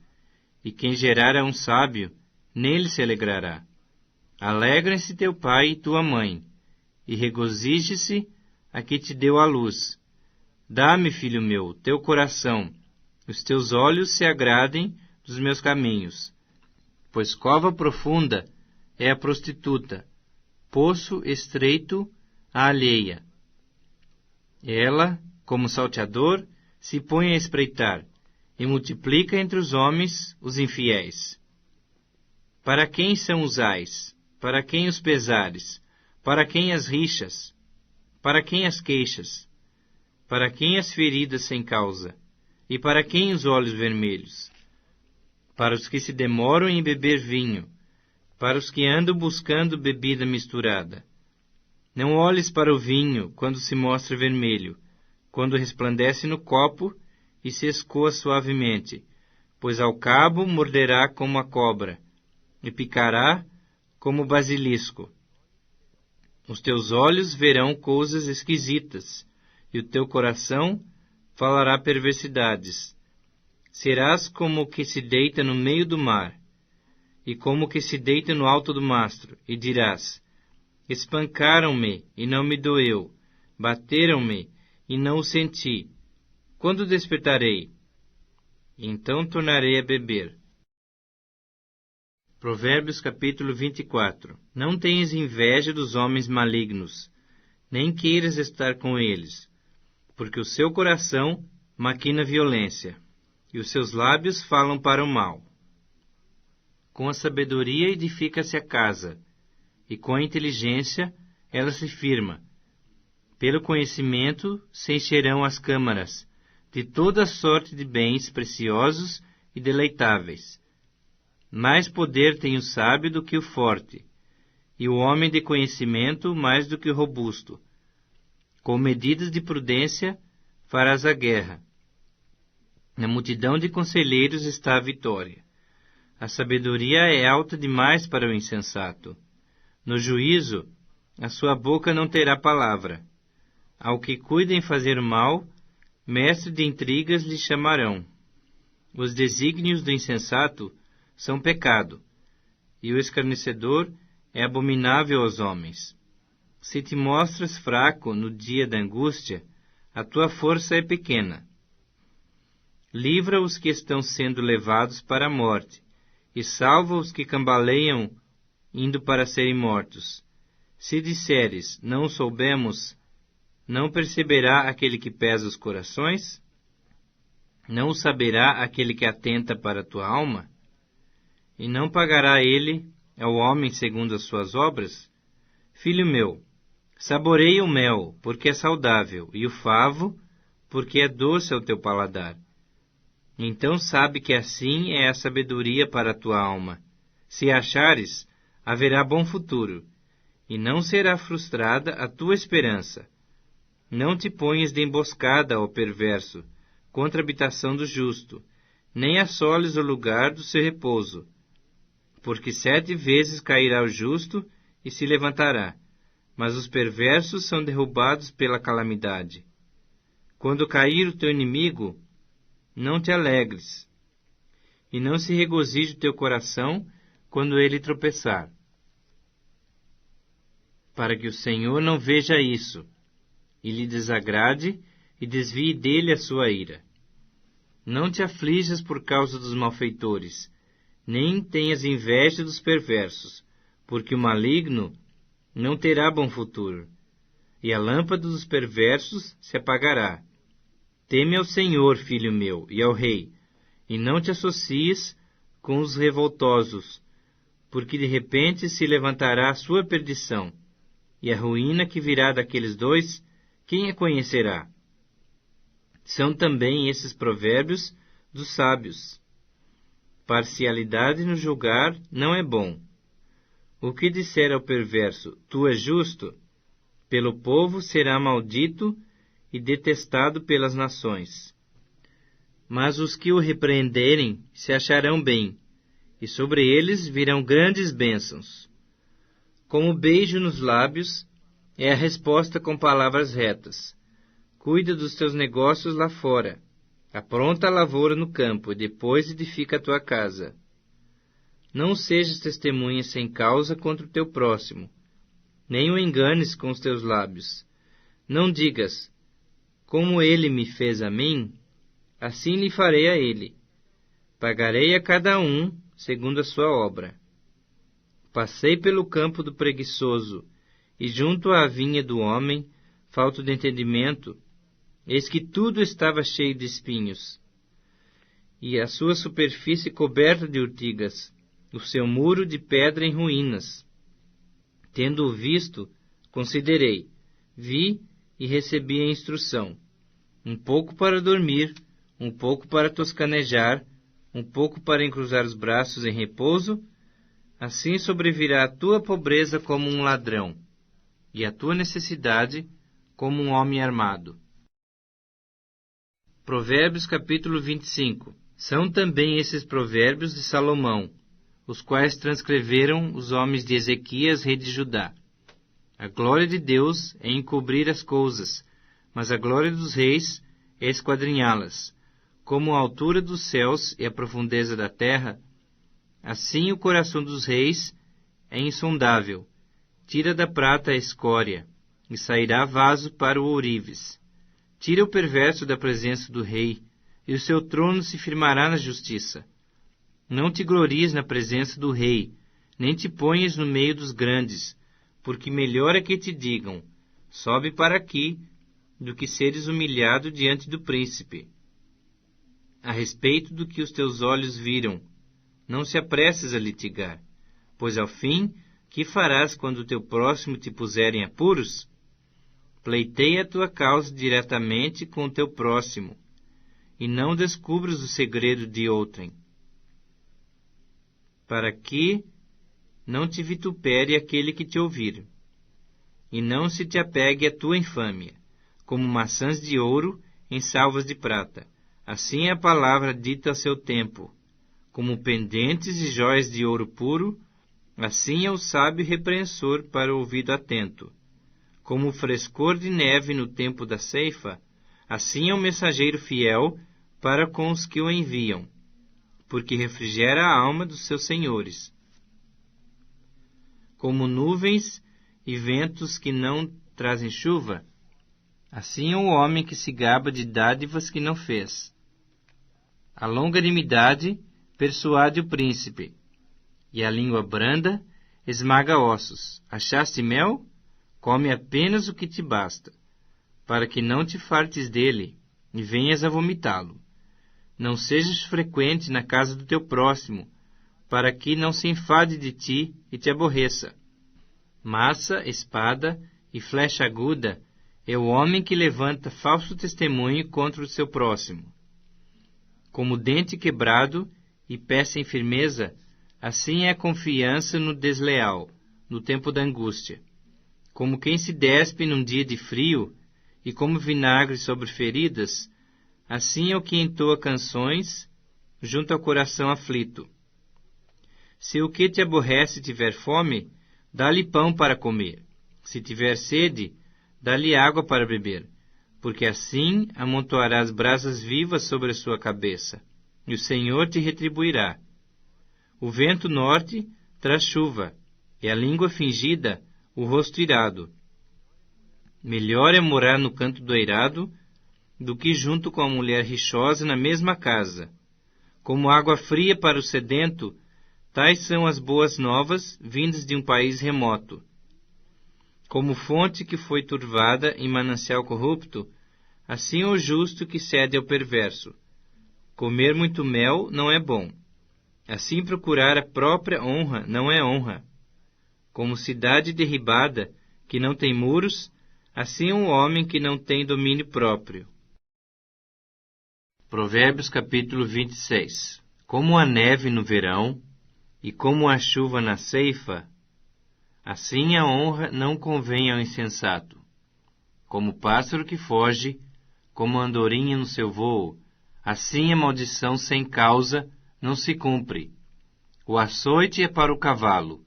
e quem gerar a um sábio, nele se alegrará. Alegrem-se teu pai e tua mãe, e regozije-se a que te deu a luz. Dá-me, filho meu, teu coração, os teus olhos se agradem dos meus caminhos. Pois cova profunda é a prostituta, poço estreito a alheia. Ela, como salteador, se põe a espreitar, e multiplica entre os homens os infiéis. Para quem são os ais? Para quem os pesares? Para quem as rixas? Para quem as queixas? Para quem as feridas sem causa? E para quem os olhos vermelhos? Para os que se demoram em beber vinho, para os que andam buscando bebida misturada. Não olhes para o vinho quando se mostra vermelho, quando resplandece no copo e se escoa suavemente, pois ao cabo morderá como a cobra, e picará como o basilisco. Os teus olhos verão coisas esquisitas, e o teu coração falará perversidades. Serás como o que se deita no meio do mar, e como o que se deita no alto do mastro, e dirás: espancaram-me, e não me doeu, bateram-me, e não o senti. Quando despertarei? Então tornarei a beber. Provérbios capítulo 24. Não tenhas inveja dos homens malignos, nem queiras estar com eles, porque o seu coração maquina violência, e os seus lábios falam para o mal. Com a sabedoria edifica-se a casa, e com a inteligência ela se firma. Pelo conhecimento se encherão as câmaras de toda sorte de bens preciosos e deleitáveis. Mais poder tem o sábio do que o forte, e o homem de conhecimento mais do que o robusto. Com medidas de prudência farás a guerra. Na multidão de conselheiros está a vitória. A sabedoria é alta demais para o insensato. No juízo, a sua boca não terá palavra. Ao que cuida em fazer o mal, mestre de intrigas lhe chamarão. Os desígnios do insensato são pecado, e o escarnecedor é abominável aos homens. Se te mostras fraco no dia da angústia, a tua força é pequena. Livra os que estão sendo levados para a morte, e salva os que cambaleiam indo para serem mortos. Se disseres, não soubemos, não perceberá aquele que pesa os corações? Não o saberá aquele que atenta para a tua alma? E não pagará ele ao homem segundo as suas obras? Filho meu, saboreia o mel, porque é saudável, e o favo, porque é doce ao teu paladar. Então sabe que assim é a sabedoria para a tua alma. Se a achares, haverá bom futuro, e não será frustrada a tua esperança. Não te ponhas de emboscada ao perverso, contra a habitação do justo, nem assoles o lugar do seu repouso. Porque 7 vezes cairá o justo e se levantará, mas os perversos são derrubados pela calamidade. Quando cair o teu inimigo, não te alegres, e não se regozije o teu coração quando ele tropeçar, para que o Senhor não veja isso, e lhe desagrade, e desvie dele a sua ira. Não te aflijas por causa dos malfeitores, nem tenhas inveja dos perversos, porque o maligno não terá bom futuro, e a lâmpada dos perversos se apagará. Teme ao Senhor, filho meu, e ao rei, e não te associes com os revoltosos, porque de repente se levantará a sua perdição, e a ruína que virá daqueles dois, quem a conhecerá? São também esses provérbios dos sábios. Parcialidade no julgar não é bom. O que disser ao perverso, tu és justo, pelo povo será maldito e detestado pelas nações. Mas os que o repreenderem se acharão bem, e sobre eles virão grandes bênçãos. Como beijo nos lábios é a resposta com palavras retas. Cuida dos teus negócios lá fora. Apronta a lavoura no campo, e depois edifica a tua casa. Não sejas testemunha sem causa contra o teu próximo, nem o enganes com os teus lábios. Não digas, como ele me fez a mim, assim lhe farei a ele. Pagarei a cada um segundo a sua obra. Passei pelo campo do preguiçoso, e junto à vinha do homem, falto de entendimento, eis que tudo estava cheio de espinhos, e a sua superfície coberta de urtigas, o seu muro de pedra em ruínas. Tendo-o visto, considerei, vi e recebi a instrução, um pouco para dormir, um pouco para toscanejar, um pouco para encruzar os braços em repouso. Assim sobrevirá a tua pobreza como um ladrão, e a tua necessidade como um homem armado. Provérbios capítulo 25. São também esses provérbios de Salomão, os quais transcreveram os homens de Ezequias, rei de Judá. A glória de Deus é encobrir as coisas, mas a glória dos reis é esquadrinhá-las. Como a altura dos céus e a profundeza da terra, assim o coração dos reis é insondável. Tira da prata a escória, e sairá vaso para o ourives. Tira o perverso da presença do rei, e o seu trono se firmará na justiça. Não te glories na presença do rei, nem te ponhas no meio dos grandes, porque melhor é que te digam, sobe para aqui, do que seres humilhado diante do príncipe. A respeito do que os teus olhos viram, não se apresses a litigar, pois ao fim, que farás quando o teu próximo te puser em apuros? Pleiteia a tua causa diretamente com o teu próximo, e não descubras o segredo de outrem, para que não te vitupere aquele que te ouvir, e não se te apegue à tua infâmia, como maçãs de ouro em salvas de prata. Assim é a palavra dita a seu tempo, como pendentes e jóias de ouro puro, assim é o sábio repreensor para o ouvido atento. Como o frescor de neve no tempo da ceifa, assim é o mensageiro fiel para com os que o enviam. porque refrigera a alma dos seus senhores. Como nuvens e ventos que não trazem chuva, assim é o homem que se gaba de dádivas que não fez. A longanimidade persuade o príncipe, e a língua branda esmaga ossos. Achaste mel? Come apenas o que te basta, para que não te fartes dele e venhas a vomitá-lo. Não sejas frequente na casa do teu próximo, para que não se enfade de ti e te aborreça. Massa, espada e flecha aguda é o homem que levanta falso testemunho contra o seu próximo. Como dente quebrado e pé sem firmeza, assim é a confiança no desleal, no tempo da angústia. Como quem se despe num dia de frio, e como vinagre sobre feridas, assim é o que entoa canções junto ao coração aflito. Se o que te aborrece tiver fome, dá-lhe pão para comer. Se tiver sede, dá-lhe água para beber, porque assim amontoarás brasas vivas sobre a sua cabeça, e o Senhor te retribuirá. O vento norte traz chuva, e a língua fingida o rosto irado. Melhor é morar no canto do eirado do que junto com a mulher rixosa na mesma casa. Como água fria para o sedento, tais são as boas novas vindas de um país remoto. Como fonte que foi turvada em manancial corrupto, assim é o justo que cede ao perverso. Comer muito mel não é bom. Assim procurar a própria honra não é honra. Como cidade derribada, que não tem muros, assim é um homem que não tem domínio próprio. Provérbios capítulo 26. Como a neve no verão, e como a chuva na ceifa, assim a honra não convém ao insensato. Como o pássaro que foge, como a andorinha no seu vôo, assim a maldição sem causa não se cumpre. O açoite é para o cavalo,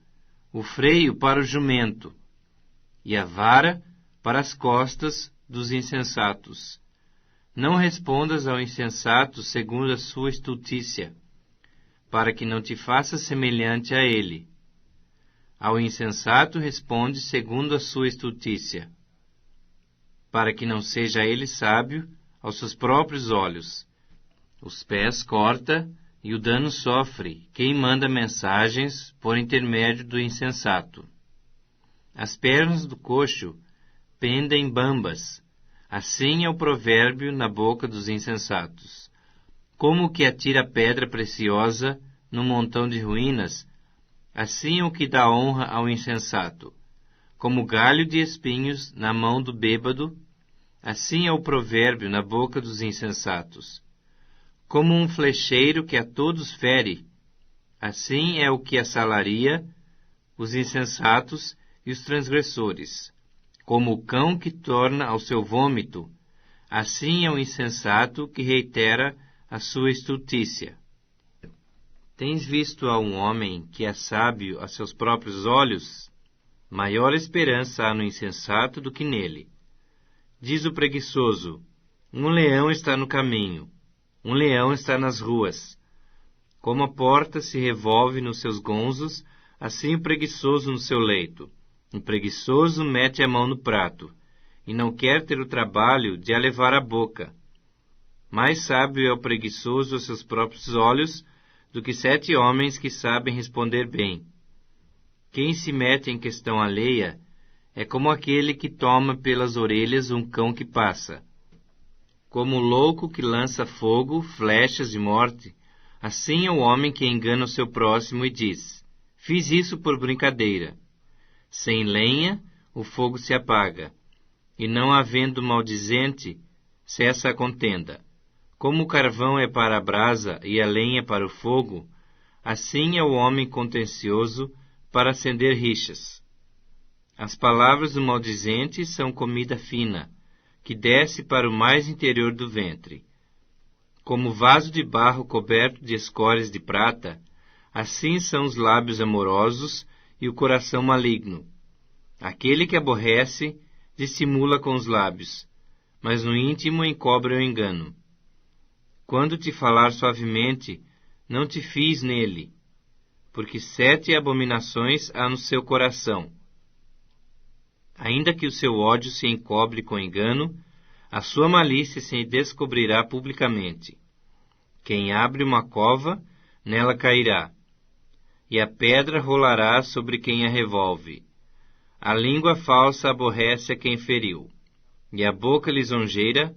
o freio para o jumento, e a vara para as costas dos insensatos. Não respondas ao insensato segundo a sua estultícia, para que não te faças semelhante a ele. Ao insensato responde segundo a sua estultícia, para que não seja ele sábio aos seus próprios olhos. Os pés corta e o dano sofre quem manda mensagens por intermédio do insensato. As pernas do coxo pendem bambas, assim é o provérbio na boca dos insensatos. Como o que atira pedra preciosa num montão de ruínas, assim é o que dá honra ao insensato. Como galho de espinhos na mão do bêbado, assim é o provérbio na boca dos insensatos. Como um flecheiro que a todos fere, assim é o que assalaria os insensatos e os transgressores. Como o cão que torna ao seu vômito, assim é o insensato que reitera a sua estultícia. Tens visto a um homem que é sábio a seus próprios olhos? Maior esperança há no insensato do que nele. Diz o preguiçoso: um leão está no caminho, um leão está nas ruas. Como a porta se revolve nos seus gonzos, assim o preguiçoso no seu leito. O preguiçoso mete a mão no prato, e não quer ter o trabalho de a levar à boca. Mais sábio é o preguiçoso aos seus próprios olhos do que 7 homens que sabem responder bem. Quem se mete em questão alheia é como aquele que toma pelas orelhas um cão que passa. Como o louco que lança fogo, flechas de morte, assim é o homem que engana o seu próximo e diz: fiz isso por brincadeira. Sem lenha, o fogo se apaga, e não havendo maldizente, cessa a contenda. Como o carvão é para a brasa e a lenha para o fogo, assim é o homem contencioso para acender rixas. As palavras do maldizente são comida fina, que desce para o mais interior do ventre. Como vaso de barro coberto de escórias de prata, assim são os lábios amorosos e o coração maligno. Aquele que aborrece dissimula com os lábios, mas no íntimo encobre o engano. Quando te falar suavemente, não te fies nele, porque 7 abominações há no seu coração. Ainda que o seu ódio se encobre com engano, a sua malícia se descobrirá publicamente. Quem abre uma cova, nela cairá, e a pedra rolará sobre quem a revolve. A língua falsa aborrece a quem feriu, e a boca lisonjeira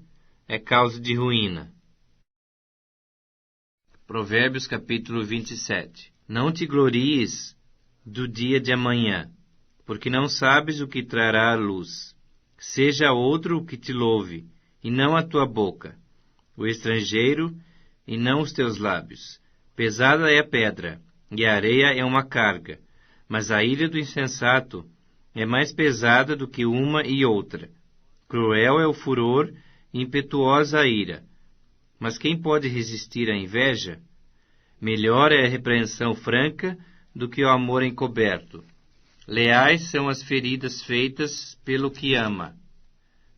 é causa de ruína. Provérbios capítulo 27. Não te glories do dia de amanhã, porque não sabes o que trará a luz. Seja outro o que te louve, e não a tua boca, o estrangeiro, e não os teus lábios. Pesada é a pedra, e a areia é uma carga, mas a ira do insensato é mais pesada do que uma e outra. Cruel é o furor e impetuosa a ira. Mas quem pode resistir à inveja? Melhor é a repreensão franca do que o amor encoberto. Leais são as feridas feitas pelo que ama,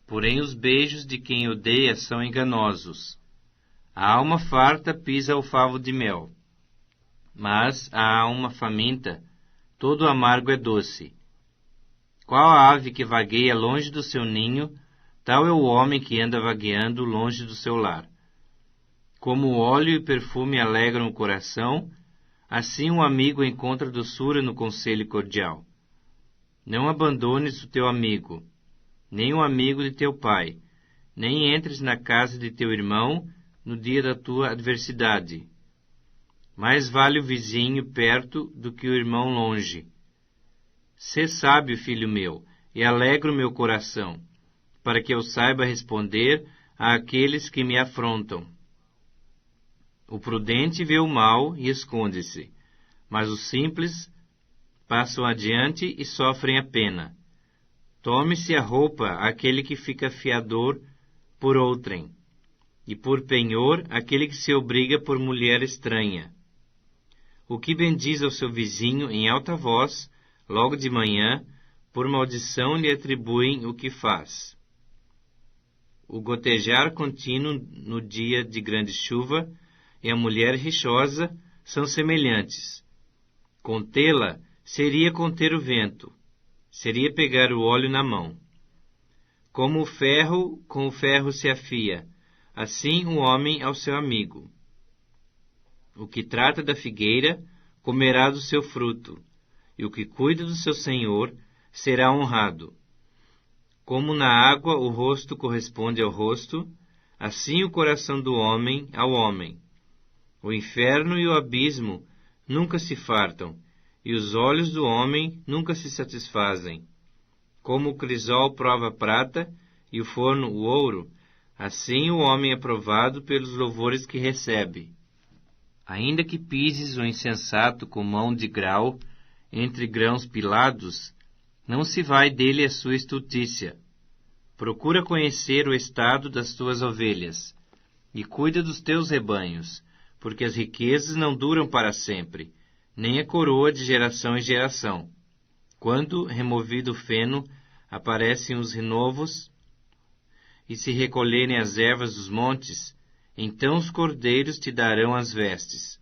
porém os beijos de quem odeia são enganosos. A alma farta pisa o favo de mel, mas a alma faminta, todo amargo é doce. Qual a ave que vagueia longe do seu ninho, tal é o homem que anda vagueando longe do seu lar. Como o óleo e perfume alegram o coração, assim um amigo encontra doçura no conselho cordial. Não abandones o teu amigo, nem o amigo de teu pai, nem entres na casa de teu irmão no dia da tua adversidade. Mais vale o vizinho perto do que o irmão longe. Sê sábio, filho meu, e alegra o meu coração, para que eu saiba responder àqueles que me afrontam. O prudente vê o mal e esconde-se, mas os simples passam adiante e sofrem a pena. Tome-se a roupa aquele que fica fiador por outrem, e por penhor aquele que se obriga por mulher estranha. O que bendiz ao seu vizinho em alta voz, logo de manhã, por maldição lhe atribuem o que faz. O gotejar contínuo no dia de grande chuva e a mulher rixosa são semelhantes. Contê-la seria conter o vento, seria pegar o óleo na mão. Como o ferro com o ferro se afia, assim o homem ao seu amigo. O que trata da figueira comerá do seu fruto, e o que cuida do seu senhor será honrado. Como na água o rosto corresponde ao rosto, assim o coração do homem ao homem. O inferno e o abismo nunca se fartam, e os olhos do homem nunca se satisfazem. Como o crisol prova a prata e o forno o ouro, assim o homem é provado pelos louvores que recebe. Ainda que pises o insensato com mão de grau, entre grãos pilados, não se vai dele a sua estultícia. Procura conhecer o estado das tuas ovelhas, e cuida dos teus rebanhos, porque as riquezas não duram para sempre, nem a coroa de geração em geração. Quando, removido o feno, aparecem os renovos, e se recolherem as ervas dos montes, então os cordeiros te darão as vestes,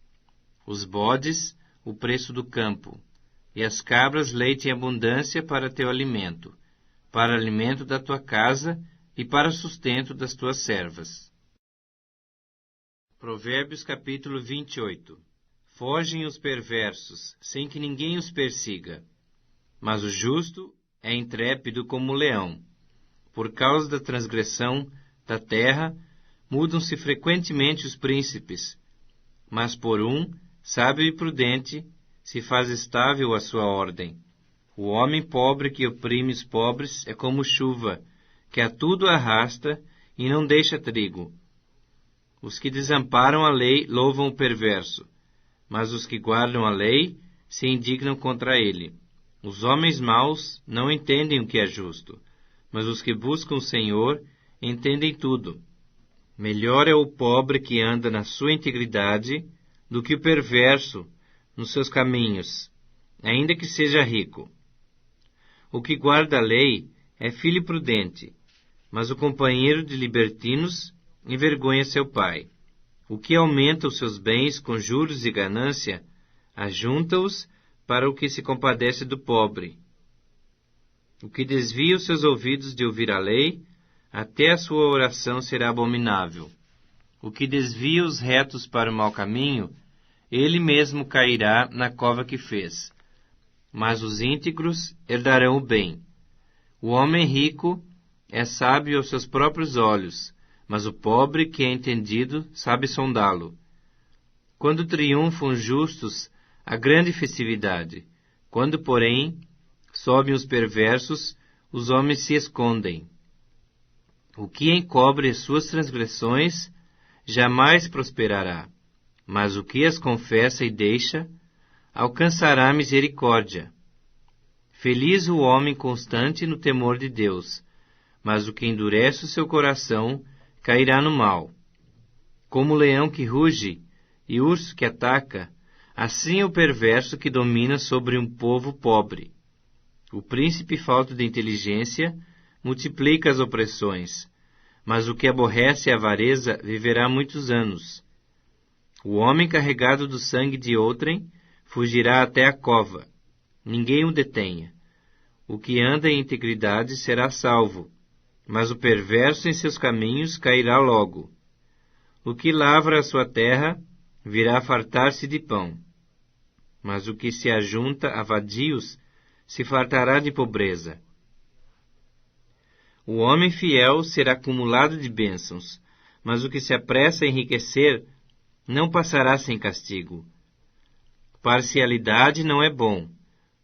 os bodes, o preço do campo, e as cabras leite em abundância para teu alimento, para alimento da tua casa e para sustento das tuas servas. Provérbios capítulo 28. Fogem os perversos, sem que ninguém os persiga, mas o justo é intrépido como o leão. Por causa da transgressão da terra, mudam-se frequentemente os príncipes, mas por um, sábio e prudente, se faz estável a sua ordem. O homem pobre que oprime os pobres é como chuva, que a tudo arrasta e não deixa trigo. Os que desamparam a lei louvam o perverso, mas os que guardam a lei se indignam contra ele. Os homens maus não entendem o que é justo, mas os que buscam o Senhor entendem tudo. Melhor é o pobre que anda na sua integridade do que o perverso nos seus caminhos, ainda que seja rico. O que guarda a lei é filho prudente, mas o companheiro de libertinos envergonha seu pai. O que aumenta os seus bens com juros e ganância, ajunta-os para o que se compadece do pobre. O que desvia os seus ouvidos de ouvir a lei, até a sua oração será abominável. O que desvia os retos para o mau caminho, ele mesmo cairá na cova que fez. Mas os íntegros herdarão o bem. O homem rico é sábio aos seus próprios olhos, mas o pobre que é entendido sabe sondá-lo. Quando triunfam os justos, há grande festividade. Quando, porém, sobem os perversos, os homens se escondem. O que encobre as suas transgressões jamais prosperará, mas o que as confessa e deixa, alcançará misericórdia. Feliz o homem constante no temor de Deus, mas o que endurece o seu coração cairá no mal. Como o leão que ruge e urso que ataca, assim é o perverso que domina sobre um povo pobre. O príncipe falto de inteligência multiplica as opressões, mas o que aborrece a avareza viverá muitos anos. O homem carregado do sangue de outrem fugirá até a cova. Ninguém o detenha. O que anda em integridade será salvo, mas o perverso em seus caminhos cairá logo. O que lavra a sua terra virá fartar-se de pão, mas o que se ajunta a vadios se fartará de pobreza. O homem fiel será acumulado de bênçãos, mas o que se apressa a enriquecer não passará sem castigo. Parcialidade não é bom,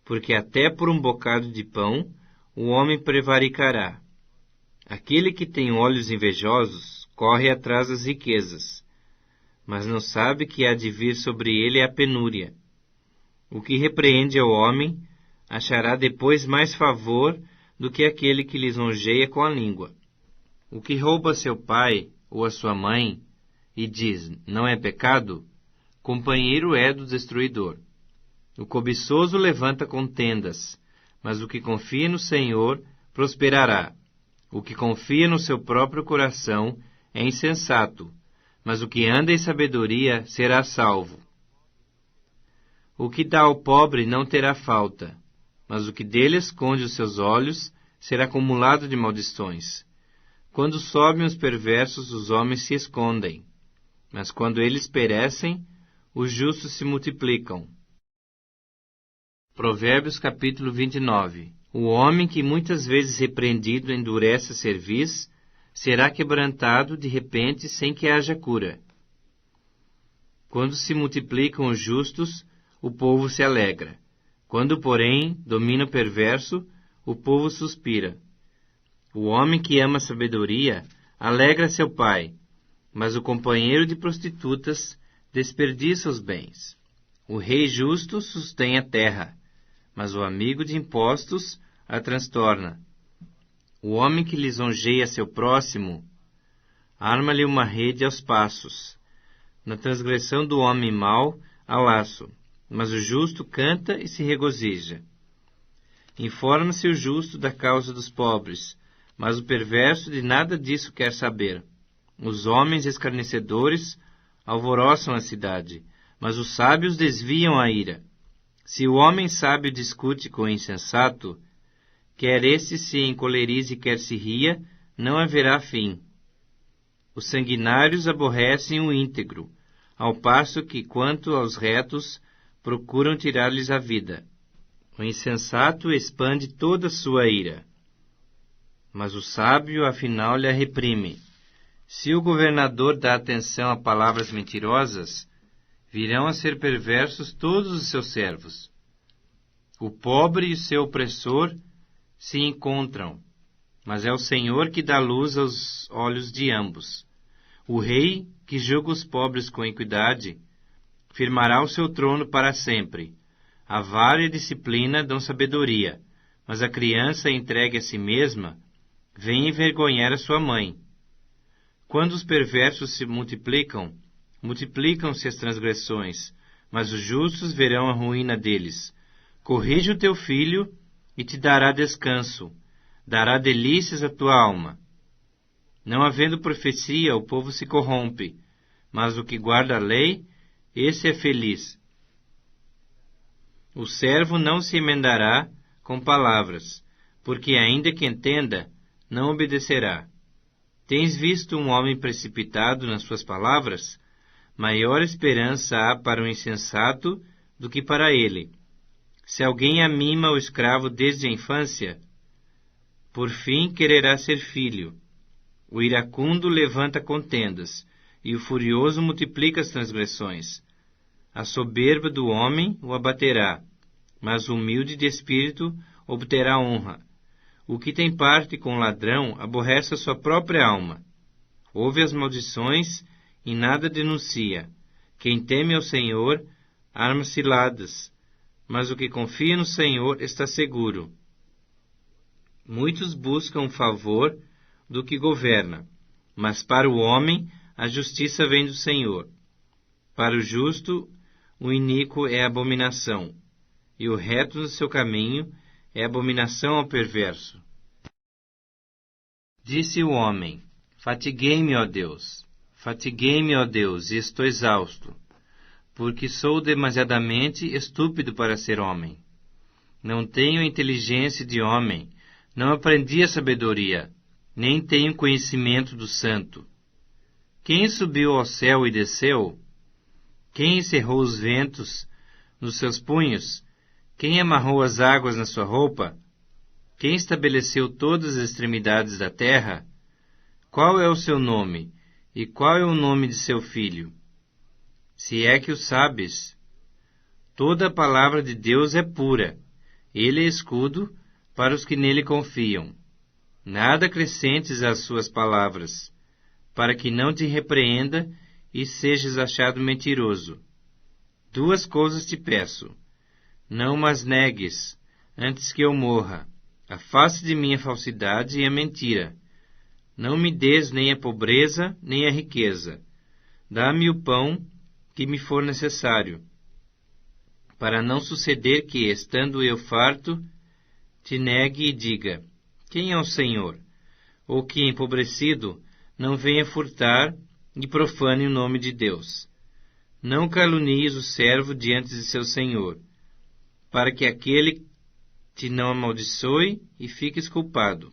porque até por um bocado de pão o homem prevaricará. Aquele que tem olhos invejosos corre atrás das riquezas, mas não sabe que há de vir sobre ele a penúria. O que repreende ao homem achará depois mais favor do que aquele que lisonjeia com a língua. O que rouba seu pai ou a sua mãe e diz, não é pecado, companheiro é do destruidor. O cobiçoso levanta contendas, mas o que confia no Senhor prosperará. O que confia no seu próprio coração é insensato, mas o que anda em sabedoria será salvo. O que dá ao pobre não terá falta, mas o que dele esconde os seus olhos será acumulado de maldições. Quando sobem os perversos, os homens se escondem, mas quando eles perecem, os justos se multiplicam. Provérbios capítulo 29. O homem que muitas vezes repreendido endurece a cerviz, será quebrantado de repente sem que haja cura. Quando se multiplicam os justos, o povo se alegra. Quando, porém, domina o perverso, o povo suspira. O homem que ama a sabedoria alegra seu pai, mas o companheiro de prostitutas desperdiça os bens. O rei justo sustém a terra, mas o amigo de impostos a transtorna. O homem que lisonjeia seu próximo, arma-lhe uma rede aos passos. Na transgressão do homem mau, há laço, mas o justo canta e se regozija. Informa-se o justo da causa dos pobres, mas o perverso de nada disso quer saber. Os homens escarnecedores alvoroçam a cidade, mas os sábios desviam a ira. Se o homem sábio discute com o insensato, quer este se encolerize, quer se ria, não haverá fim. Os sanguinários aborrecem o íntegro, ao passo que, quanto aos retos, procuram tirar-lhes a vida. O insensato expande toda a sua ira, mas o sábio, afinal, lhe reprime. Se o governador dá atenção a palavras mentirosas, virão a ser perversos todos os seus servos. O pobre e o seu opressor se encontram, mas é o Senhor que dá luz aos olhos de ambos. O rei, que julga os pobres com equidade, firmará o seu trono para sempre. A vara e a disciplina dão sabedoria, mas a criança entregue a si mesma vem envergonhar a sua mãe. Quando os perversos se multiplicam, multiplicam-se as transgressões, mas os justos verão a ruína deles. Corrige o teu filho e te dará descanso, dará delícias à tua alma. Não havendo profecia, o povo se corrompe, mas o que guarda a lei, esse é feliz. O servo não se emendará com palavras, porque ainda que entenda, não obedecerá. Tens visto um homem precipitado nas suas palavras? Maior esperança há para o insensato do que para ele. Se alguém amima o escravo desde a infância, por fim quererá ser filho. O iracundo levanta contendas, e o furioso multiplica as transgressões. A soberba do homem o abaterá, mas o humilde de espírito obterá honra. O que tem parte com o ladrão aborrece a sua própria alma. Ouve as maldições e nada denuncia. Quem teme ao Senhor arma ciladas, mas o que confia no Senhor está seguro. Muitos buscam o favor do que governa, mas para o homem a justiça vem do Senhor. Para o justo, o iníquo é abominação, e o reto no seu caminho é abominação ao perverso. Disse o homem: Fatiguei-me, ó Deus, e estou exausto, porque sou demasiadamente estúpido para ser homem. Não tenho inteligência de homem, não aprendi a sabedoria, nem tenho conhecimento do santo. Quem subiu ao céu e desceu? Quem encerrou os ventos nos seus punhos? Quem amarrou as águas na sua roupa? Quem estabeleceu todas as extremidades da terra? Qual é o seu nome? E qual é o nome de seu filho? Se é que o sabes. Toda a palavra de Deus é pura. Ele é escudo para os que nele confiam. Nada acrescentes às suas palavras, para que não te repreenda e sejas achado mentiroso. 2 coisas te peço. Não mas negues, antes que eu morra. Afaste de mim a falsidade e a mentira. Não me des nem a pobreza, nem a riqueza. Dá-me o pão que me for necessário, para não suceder que, estando eu farto, te negue e diga: quem é o Senhor? Ou que, empobrecido, não venha furtar e profane o nome de Deus. Não calunies o servo diante de seu senhor, para que aquele te não amaldiçoe e fiques culpado.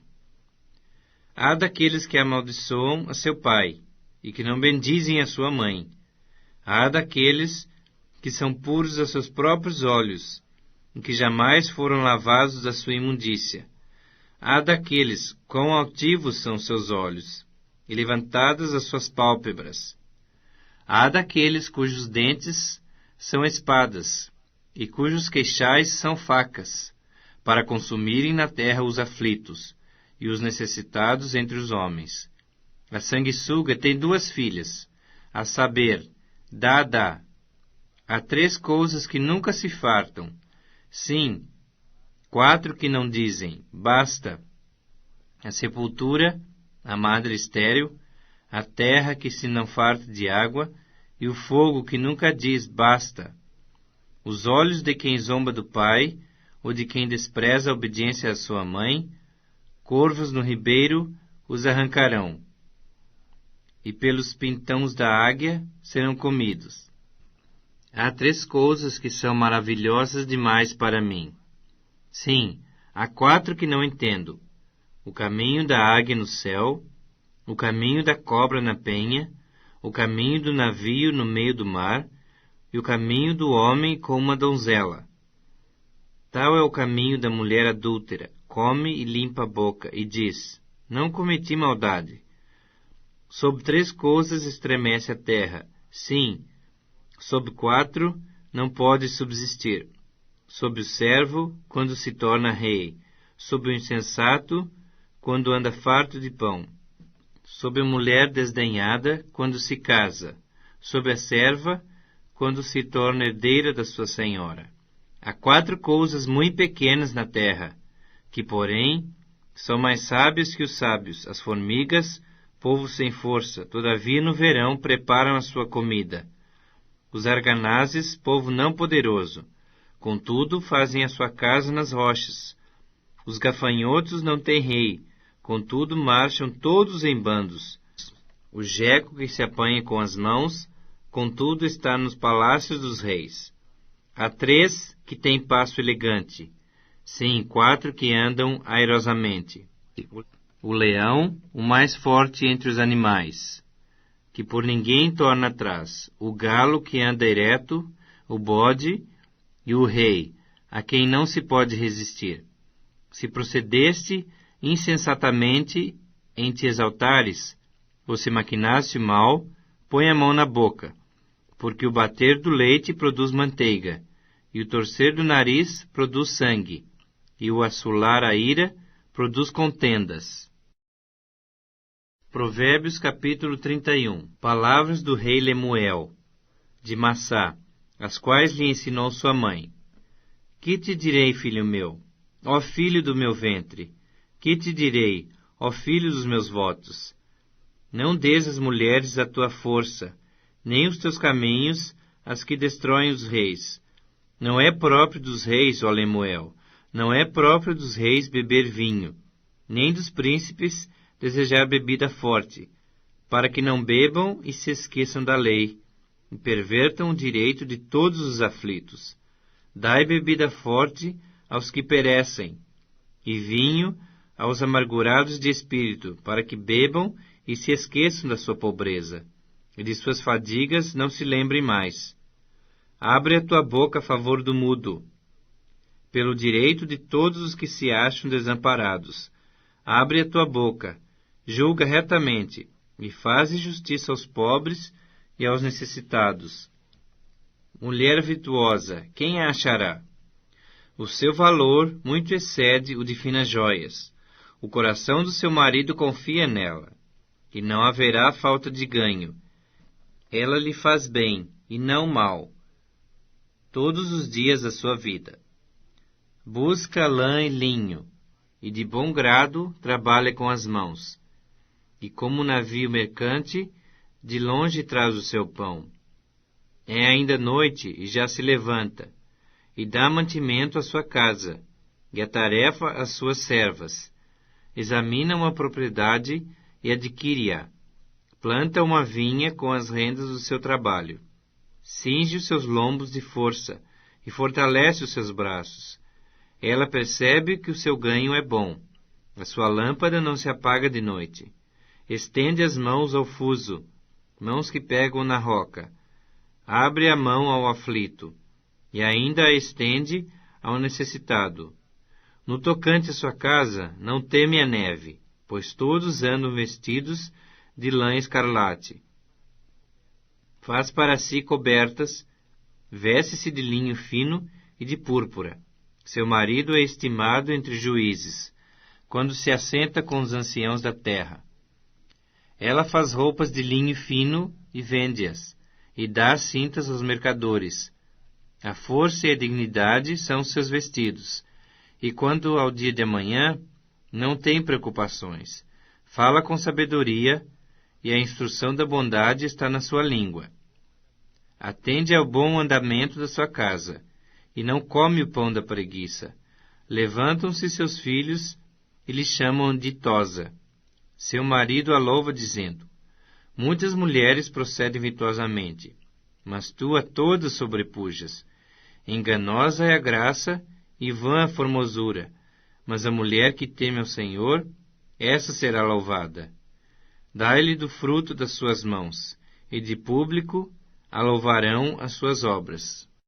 Há daqueles que amaldiçoam a seu pai, e que não bendizem a sua mãe. Há daqueles que são puros a seus próprios olhos, e que jamais foram lavados da sua imundícia. Há daqueles quão altivos são seus olhos, e levantadas as suas pálpebras. Há daqueles cujos dentes são espadas, e cujos queixais são facas, para consumirem na terra os aflitos, e os necessitados entre os homens. A sanguessuga tem 2 filhas, a saber, Dá. Há 3 coisas que nunca se fartam, sim, 4 que não dizem, basta: a sepultura, a madre estéril, a terra que se não farta de água, e o fogo que nunca diz, basta. Os olhos de quem zomba do pai, ou de quem despreza a obediência à sua mãe, corvos no ribeiro os arrancarão, e pelos pintões da águia serão comidos. Há 3 coisas que são maravilhosas demais para mim. Sim, há 4 que não entendo: o caminho da águia no céu, o caminho da cobra na penha, o caminho do navio no meio do mar, e o caminho do homem com uma donzela. Tal é o caminho da mulher adúltera: come e limpa a boca, e diz: não cometi maldade. Sob 3 coisas estremece a terra, sim, sob 4 não pode subsistir: sob o servo, quando se torna rei; sob o insensato, quando anda farto de pão; sob a mulher desdenhada, quando se casa; sob a serva, quando se torna herdeira da sua senhora. Há 4 coisas muito pequenas na terra, que, porém, são mais sábias que os sábios: as formigas, povo sem força, todavia no verão preparam a sua comida; os arganazes, povo não poderoso, contudo fazem a sua casa nas rochas; os gafanhotos não têm rei, contudo marcham todos em bandos; o geco que se apanha com as mãos contudo está nos palácios dos reis. Há 3 que têm passo elegante, sim, 4 que andam airosamente. O leão, o mais forte entre os animais, que por ninguém torna atrás, o galo que anda ereto, o bode e o rei, a quem não se pode resistir. Se procedeste insensatamente em te exaltares, ou se maquinaste mal, põe a mão na boca, porque o bater do leite produz manteiga, e o torcer do nariz produz sangue, e o assolar a ira produz contendas. Provérbios capítulo 31. Palavras do rei Lemuel, de Massá, as quais lhe ensinou sua mãe. Que te direi, filho meu? Ó filho do meu ventre, que te direi, ó filho dos meus votos? Não dês às mulheres a tua força, nem os teus caminhos as que destroem os reis. Não é próprio dos reis, ó Lemuel, não é próprio dos reis beber vinho, nem dos príncipes desejar bebida forte, para que não bebam e se esqueçam da lei, e pervertam o direito de todos os aflitos. Dai bebida forte aos que perecem, e vinho aos amargurados de espírito, para que bebam e se esqueçam da sua pobreza, e de suas fadigas não se lembrem mais. Abre a tua boca a favor do mudo, pelo direito de todos os que se acham desamparados. Abre a tua boca, julga retamente, e faze justiça aos pobres e aos necessitados. Mulher virtuosa, quem a achará? O seu valor muito excede o de finas joias. O coração do seu marido confia nela, e não haverá falta de ganho. Ela lhe faz bem, e não mal, todos os dias da sua vida. Busca lã e linho, e de bom grado trabalha com as mãos. E como um navio mercante, de longe traz o seu pão. É ainda noite e já se levanta, e dá mantimento à sua casa, e a tarefa às suas servas. Examina uma propriedade e adquire-a. Planta uma vinha com as rendas do seu trabalho. Cinge os seus lombos de força e fortalece os seus braços. Ela percebe que o seu ganho é bom. A sua lâmpada não se apaga de noite. Estende as mãos ao fuso, mãos que pegam na roca. Abre a mão ao aflito, e ainda a estende ao necessitado. No tocante à sua casa, não teme a neve, pois todos andam vestidos de lã escarlate. Faz para si cobertas, veste-se de linho fino e de púrpura. Seu marido é estimado entre juízes, quando se assenta com os anciãos da terra. Ela faz roupas de linho fino e vende-as, e dá cintas aos mercadores. A força e a dignidade são seus vestidos, e quando ao dia de amanhã, não tem preocupações. Fala com sabedoria, e a instrução da bondade está na sua língua. Atende ao bom andamento da sua casa, e não come o pão da preguiça. Levantam-se seus filhos e lhe chamam ditosa. Seu marido a louva, dizendo: Muitas mulheres procedem virtuosamente, mas tu a todas sobrepujas. Enganosa é a graça e vã a formosura, mas a mulher que teme ao Senhor, essa será louvada. Dai-lhe do fruto das suas mãos, e de público a louvarão as suas obras.